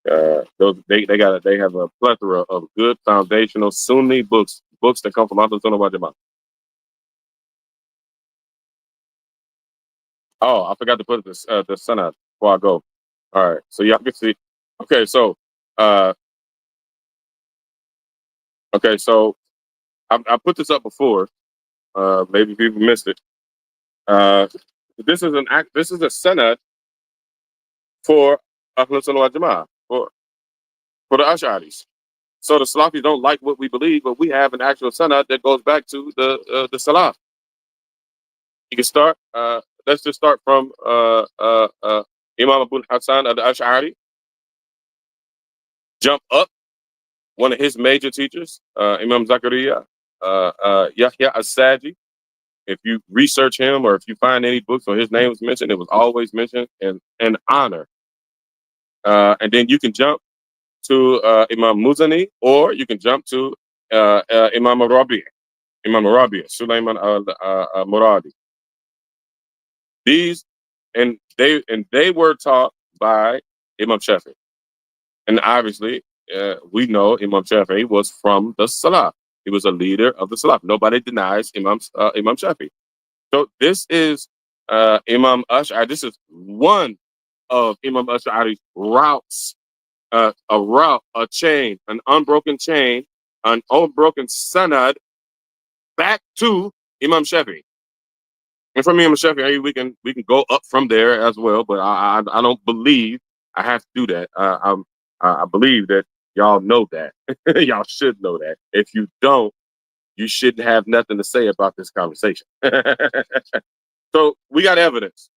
They have a plethora of good foundational Sunni books that come from Ahlul Sunnah wal Jama'ah. Oh, I forgot to put the sun out before I go. All right, so y'all can see. Okay, so uh, I put this up before. Maybe people missed it. Uh, this is a sanad for Ahlul Sunnah wal Jama'ah for the Ash'aris. So the Salafis don't like what we believe, but we have an actual sanad that goes back to the Salaf. You can start. Let's just start from Imam Abu Hassan al-Ash'ari. Jump up, one of his major teachers, Imam Zakaria, Yahya as-Saji. If you research him or if you find any books where his name was mentioned, it was always mentioned in honor. And then you can jump to Imam Muzani, or you can jump to Imam Rabi, Sulaiman al-Muradi. These and they were taught by Imam Shafi, and obviously we know Imam Shafi was from the Salaf. He was a leader of the Salaf. Nobody denies Imam Shafi. So this is Imam Ash'ari. This is one of Imam Ash'ari's routes, a route, a chain, an unbroken chain, an unbroken sanad back to Imam Shafi. And from Imam Shafi, we can go up from there as well. But I don't believe I have to do that. I believe that y'all know that. Y'all should know that. If you don't, you shouldn't have nothing to say about this conversation. So we got evidence.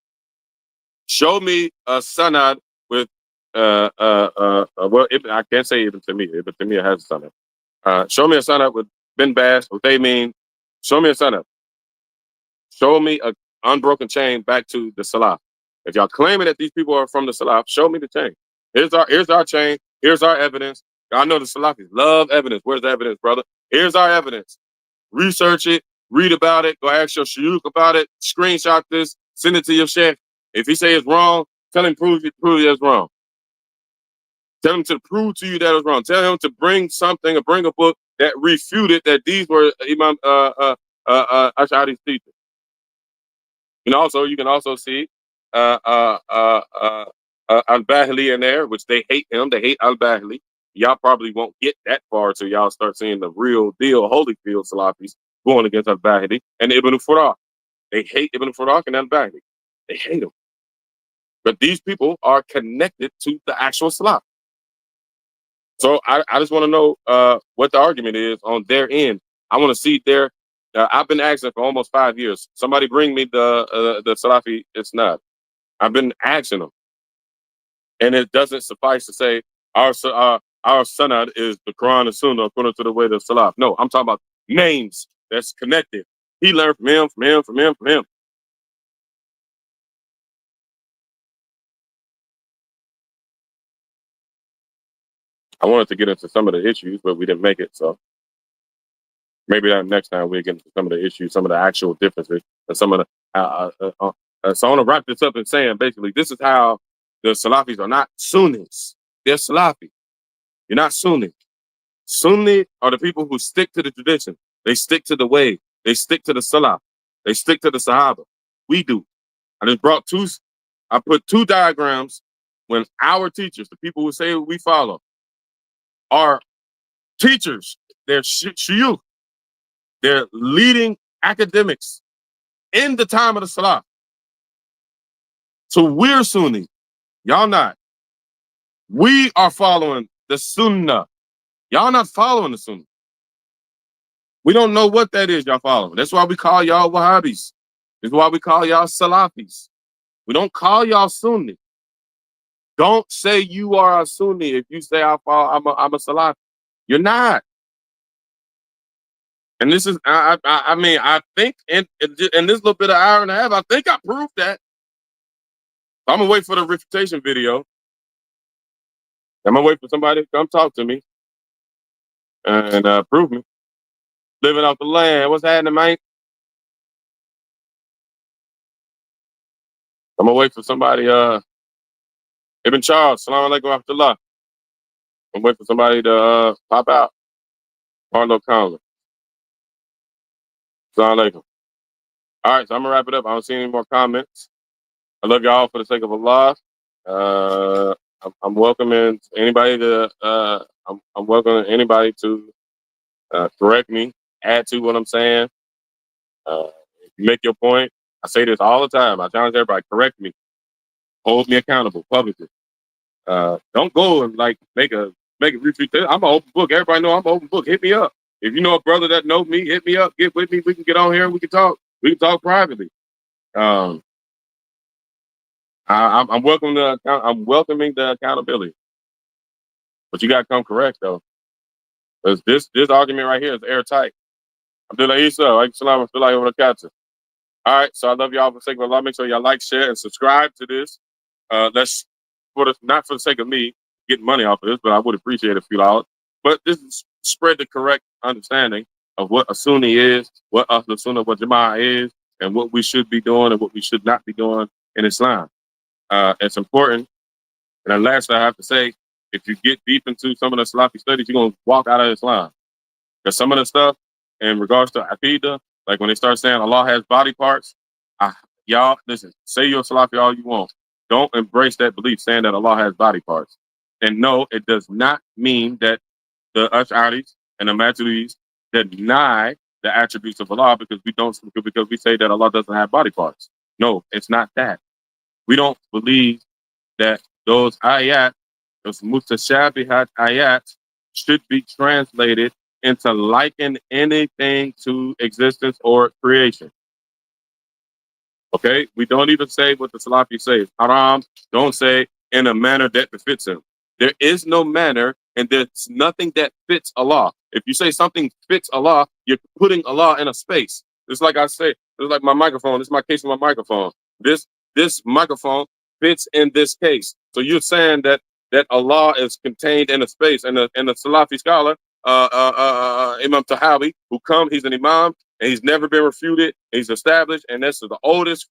Show me a sanad with I can't say Ibn Taymiyyah. Ibn Taymiyyah has a sanad. Show me a sanad with Bin Baz, what they mean. Show me a sanad. Show me a unbroken chain back to the Salaf. If y'all claiming that these people are from the Salaf, show me the chain. Here's our chain. Here's our evidence. I know the Salafis love evidence. Where's the evidence, brother? Here's our evidence. Research it. Read about it. Go ask your shuyukh about it. Screenshot this. Send it to your sheikh. If he say it's wrong, tell him prove it's wrong. Tell him to prove to you that it's wrong. Tell him to bring something or bring a book that refuted that these were Imam Ash'ari's teachers. And also, you can also see Al-Bahili in there, which they hate him. They hate Al-Bahili. Y'all probably won't get that far until y'all start seeing the real deal Holyfield Salafis going against Al-Bahili and Ibn Farah. They hate Ibn Farah and Al-Bahili. They hate him. But these people are connected to the actual Salaf. So I just want to know what the argument is on their end. I want to see their. I've been asking for almost 5 years. Somebody bring me the Salafi. It's not. I've been asking them, and it doesn't suffice to say our sanad is the Quran and Sunnah according to the way of Salaf. No, I'm talking about names that's connected. He learned from him, from him, from him, from him. I wanted to get into some of the issues, but we didn't make it. So maybe that next time we'll get into some of the issues, some of the actual differences, and some of the. So I want to wrap this up in saying basically this is how the Salafis are not Sunnis. They're Salafi. You're not Sunni. Sunni are the people who stick to the tradition. They stick to the way. They stick to the Salaf. They stick to the Sahaba. We do. I just brought two. I put two diagrams when our teachers, the people who say we follow, are teachers. They're shuyukh. They're leading academics in the time of the Salaf. So we're Sunni. Y'all not. We are following the Sunnah. Y'all not following the Sunnah. We don't know what that is y'all following. That's why we call y'all Wahhabis. That's why we call y'all Salafis. We don't call y'all Sunni. Don't say you are a Sunni if you say I'm a Salafi. You're not. And this is, I mean, I think in this little bit of hour and a half, I think I proved that. I'm gonna wait for the refutation video. I'm gonna wait for somebody to come talk to me and prove me. Living off the land. What's happening, man? I'm gonna wait for somebody. Ibn Charles. Salam alaikum wa rahmatullah. I'm waiting for somebody to pop out. Arlo Conley. Salam alaikum. All right, so I'm gonna wrap it up. I don't see any more comments. I love y'all for the sake of Allah. I'm welcoming anybody to. I'm welcoming anybody to correct me, add to what I'm saying. If you make your point, I say this all the time. I challenge everybody: correct me, hold me accountable publicly. Don't go and like make a retweet. I'm an open book. Everybody know I'm an open book. Hit me up. If you know a brother that knows me, hit me up. Get with me. We can get on here and we can talk. We can talk privately. I'm welcoming the accountability, but you got to come correct though, because this argument right here is airtight. Abdullah Isa, alaikum salam, Abdullah wa barakatuh. All right, so I love y'all for the sake of Allah. Make sure y'all like, share, and subscribe to this. Let's not for the sake of me getting money off of this, but I would appreciate a few dollars. But this is spread the correct understanding of what a Sunni is, what Ahlul Sunnah wal Jama'ah is, and what we should be doing and what we should not be doing in Islam. It's important. And then lastly, I have to say, if you get deep into some of the Salafi studies, you're going to walk out of Islam. Because some of the stuff in regards to Aqidah, like when they start saying Allah has body parts, y'all, listen, say you're a Salafi all you want. Don't embrace that belief saying that Allah has body parts. And no, it does not mean that the Ash'aris and the Maturidis deny the attributes of Allah because we say that Allah doesn't have body parts. No, it's not that. We don't believe that those ayat, those mutashabihat ayat, should be translated into liken anything to existence or creation. Okay? We don't even say what the Salafi says. Haram, don't say in a manner that befits him. There is no manner and there's nothing that fits Allah. If you say something fits Allah, you're putting Allah in a space. It's like I say, it's like my microphone. This is my case with my microphone. This microphone fits in this case. So you're saying that Allah is contained in a space. And the Salafi scholar, Imam Tahawi, he's an imam, and he's never been refuted. He's established, and this is the oldest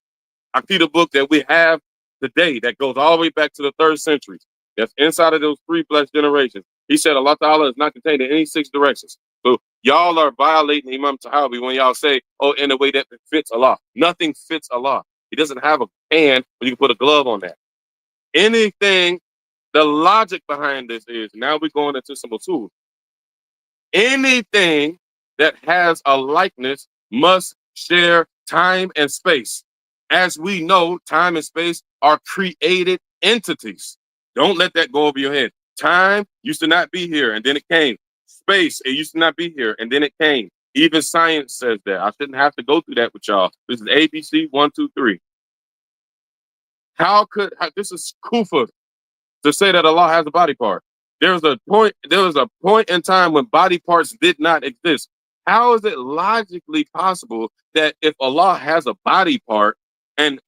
Aqidah book that we have today that goes all the way back to the 3rd century. That's inside of those 3 blessed generations. He said Allah Ta'ala is not contained in any 6 directions. So y'all are violating Imam Tahawi when y'all say, oh, in a way that fits Allah. Nothing fits Allah. He doesn't have a hand where you can put a glove on that. Anything, the logic behind this is, now we're going into some tools. Anything that has a likeness must share time and space. As we know, time and space are created entities. Don't let that go over your head. Time used to not be here, and then it came. Space, it used to not be here, and then it came. Even science says that. I shouldn't have to go through that with y'all. This is ABC 1, 2, 3. This is kufa to say that Allah has a body part. There was a point in time when body parts did not exist. How is it logically possible that if Allah has a body part and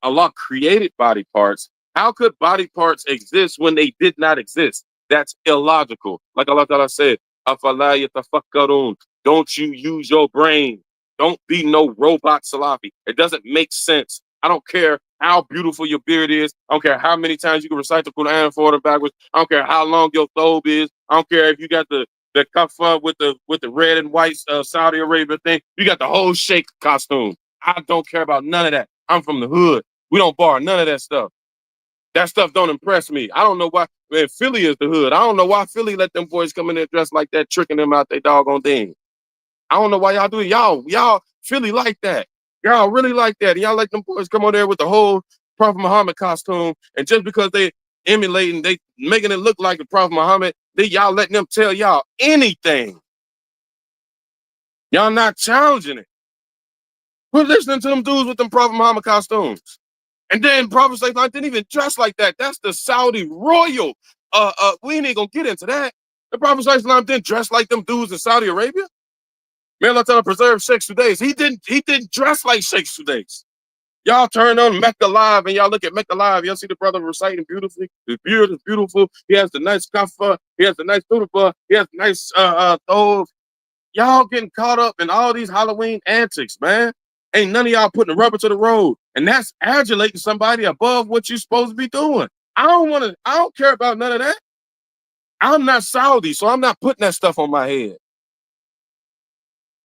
Allah created body parts, how could body parts exist when they did not exist? That's illogical. Like Allah Ta'ala said, "Afala yatafakkarun." Don't you use your brain? Don't be no robot Salafi. It doesn't make sense. I don't care how beautiful your beard is. I don't care how many times you can recite the Quran forward and backwards. I don't care how long your thobe is. I don't care if you got the kaffa with the red and white Saudi Arabia thing. You got the whole sheikh costume. I don't care about none of that. I'm from the hood. We don't borrow none of that stuff. That stuff don't impress me. I don't know why. Man, Philly is the hood. I don't know why Philly let them boys come in there dressed like that, tricking them out their doggone thing. I don't know why y'all do it. Y'all Philly like that. Y'all really like that. And y'all let them boys come on there with the whole Prophet Muhammad costume. And just because they emulating, they making it look like the Prophet Muhammad, y'all letting them tell y'all anything. Y'all not challenging it. We're listening to them dudes with them Prophet Muhammad costumes. And then Prophet Sallallahu didn't even dress like that. That's the Saudi royal. We ain't gonna get into that. The Prophet Sallallahu didn't dress like them dudes in Saudi Arabia. May Allah Ta'ala preserve Sheikh Sudais. He didn't dress like Sheikh Sudais. Y'all turn on Mecca Live and y'all look at Mecca Live. Y'all see the brother reciting beautifully. It's beautiful. He has the nice kaffa. He has the nice tutupa. He has the nice thove. Y'all getting caught up in all these Halloween antics, man. Ain't none of y'all putting the rubber to the road. And that's adulating somebody above what you're supposed to be doing. I don't care about none of that. I'm not Saudi, so I'm not putting that stuff on my head.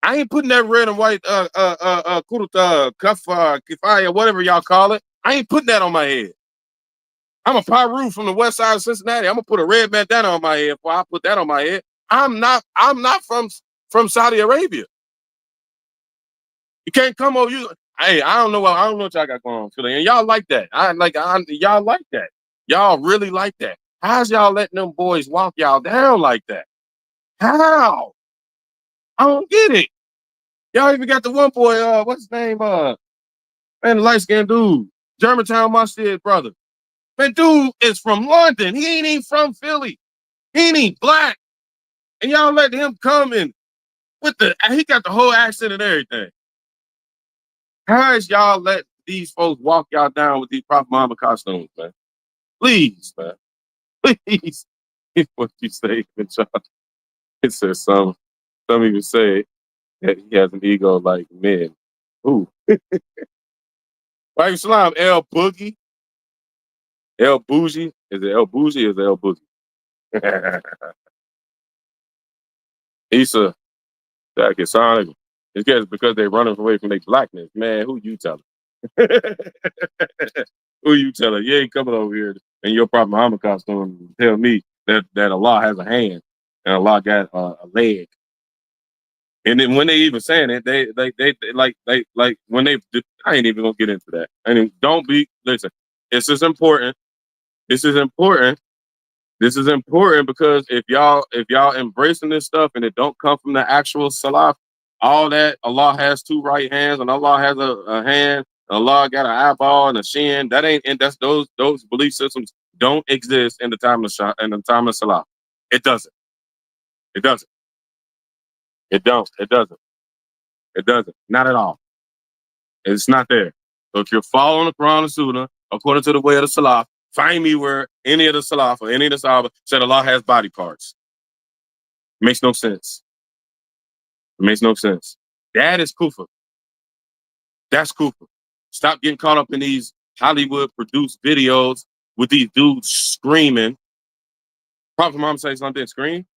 I ain't putting that red and white kuruta, kaffa, kifaya, whatever y'all call it. I ain't putting that on my head. I'm a Pyru from the west side of Cincinnati. I'm gonna put a red bandana on my head before I put that on my head. I'm not from Saudi Arabia. You can't come over. Hey, I don't know what y'all got going on today. And y'all like that. Y'all like that. Y'all really like that. How's y'all letting them boys walk y'all down like that? How? I don't get it. Y'all even got the one boy, what's his name? Man, the light-skinned dude. Germantown, my shit, brother. Man, dude is from London. He ain't even from Philly. He ain't even black. And y'all let him come in he got the whole accent and everything. How is y'all let these folks walk y'all down with these Prophet Muhammad costumes, man? Please, man. Please. What you say, it says some even say that he has an ego like men. Ooh. Like Salam, El Boogie. El Bougie. Is it El Bougie or is it El Boogie? Issa, that can sound it's because they're running away from their blackness. Man, who you telling? Who you telling? You ain't coming over here in your Prophet Muhammad costume and tell me that Allah has a hand and Allah got a leg. And then when they even saying it, they when they I ain't even gonna get into that. And don't be listen. This is important. This is important. This is important because if y'all embracing this stuff and it don't come from the actual Salaf, all that Allah has two right hands and Allah has a hand, Allah got an eyeball and a shin. That ain't and that's those belief systems don't exist in the time of Salaf. It doesn't. It doesn't. It don't. It doesn't. It doesn't. Not at all. It's not there. So if you're following the Quran and Sunnah according to the way of the Salaf, find me where any of the Salaf or any of the Sahaba said Allah has body parts. It makes no sense. It makes no sense. That is kufa. That's kufa. Stop getting caught up in these Hollywood produced videos with these dudes screaming. Prophet Muhammad says something didn't scream.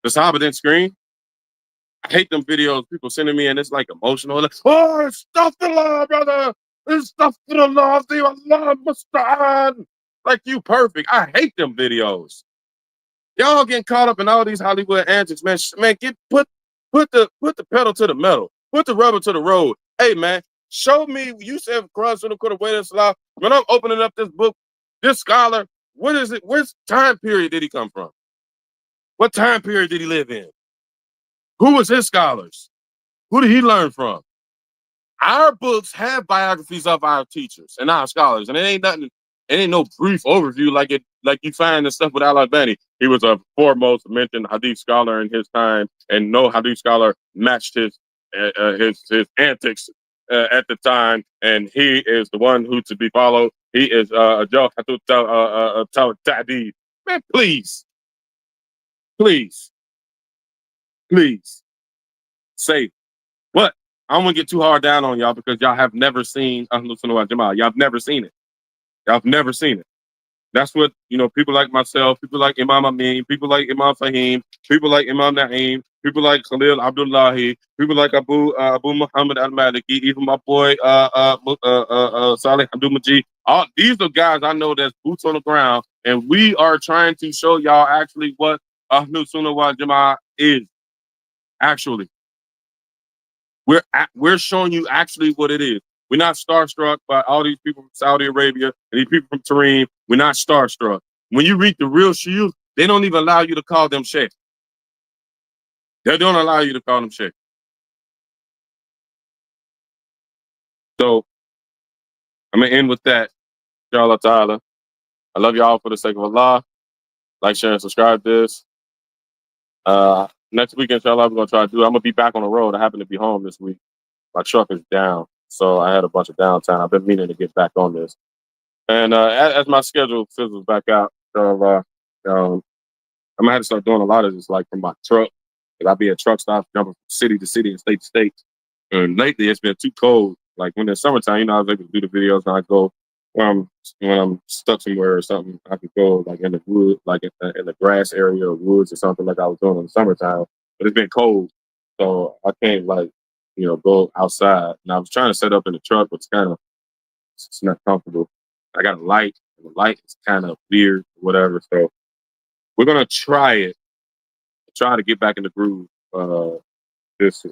The Sahaba didn't scream. I hate them videos people sending me and it's like emotional. Like, oh, stuff the law, brother. Astaghfirullah, Allah musta'an. Like you perfect. I hate them videos. Y'all getting caught up in all these Hollywood antics, man. Man, put the pedal to the metal. Put the rubber to the road. Hey, man, show me. You said cross on the quarter way to Salah. When I'm opening up this book, this scholar, what is it? Which time period did he come from? What time period did he live in? Who was his scholars? Who did he learn from? Our books have biographies of our teachers and our scholars, and it ain't nothing. It ain't no brief overview like you find the stuff with Al-Albani. He was a foremost mentioned hadith scholar in his time, and no hadith scholar matched his antics at the time. And he is the one who to be followed. He is a Joe Ta'did. Man, please, please say what? I don't want to get too hard down on y'all because y'all have never seen Ahlul Sunnah wal Jama'ah. Y'all have never seen it. Y'all have never seen it. That's what, people like myself, people like Imam Amin, people like Imam Fahim, people like Imam Naeem, people like Khalil Abdullahi, people like Abu Muhammad al-Maliki, even my boy Salih Abdul Majid. All these are guys I know that's boots on the ground, and we are trying to show y'all actually what Ahlul Sunnah wal Jama'ah is. Actually. We're showing you actually what it is. We're not starstruck by all these people from Saudi Arabia and these people from Tareem. We're not starstruck. When you read the real shuyukh, they don't even allow you to call them sheikh. They don't allow you to call them sheikh. So I'm gonna end with that. Inshallah ta'ala. I love y'all for the sake of Allah. Like, share, and subscribe to this. Next week, inshallah, we're gonna try to do. I'm gonna be back on the road. I happen to be home this week. My truck is down, so I had a bunch of downtime. I've been meaning to get back on this. And as my schedule fizzles back out, so I'm gonna have to start doing a lot of this, like from my truck. Cause I'll be at truck stops, jumping from city to city and state to state. And lately, it's been too cold. Like when it's summertime, I was able to do the videos, and I go when I'm stuck somewhere or something. I could go like in the wood, like in the grass area or woods or something, like I was doing in the summertime. But it's been cold, so I can't go outside. And I was trying to set up in the truck, but it's not comfortable. I got a light, and the light is kind of weird, whatever. So we're gonna try it, try to get back in the groove this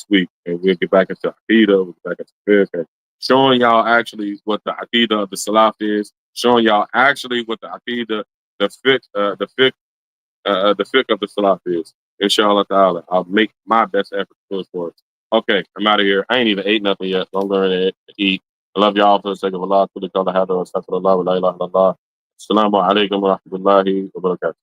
week, and we'll get back into Aqidah, we'll get back into fiqh, and showing y'all actually what the Aqidah of the Salaf is, showing y'all actually what the Aqidah, the fiqh of the Salaf is. Inshallah ta'ala, I'll make my best effort to push for it. Okay, I'm out of here. I ain't even ate nothing yet, so I'm going to eat. I love y'all for the sake of Allah. Assalamu alaikum wa rahmatullahi wa barakatuh.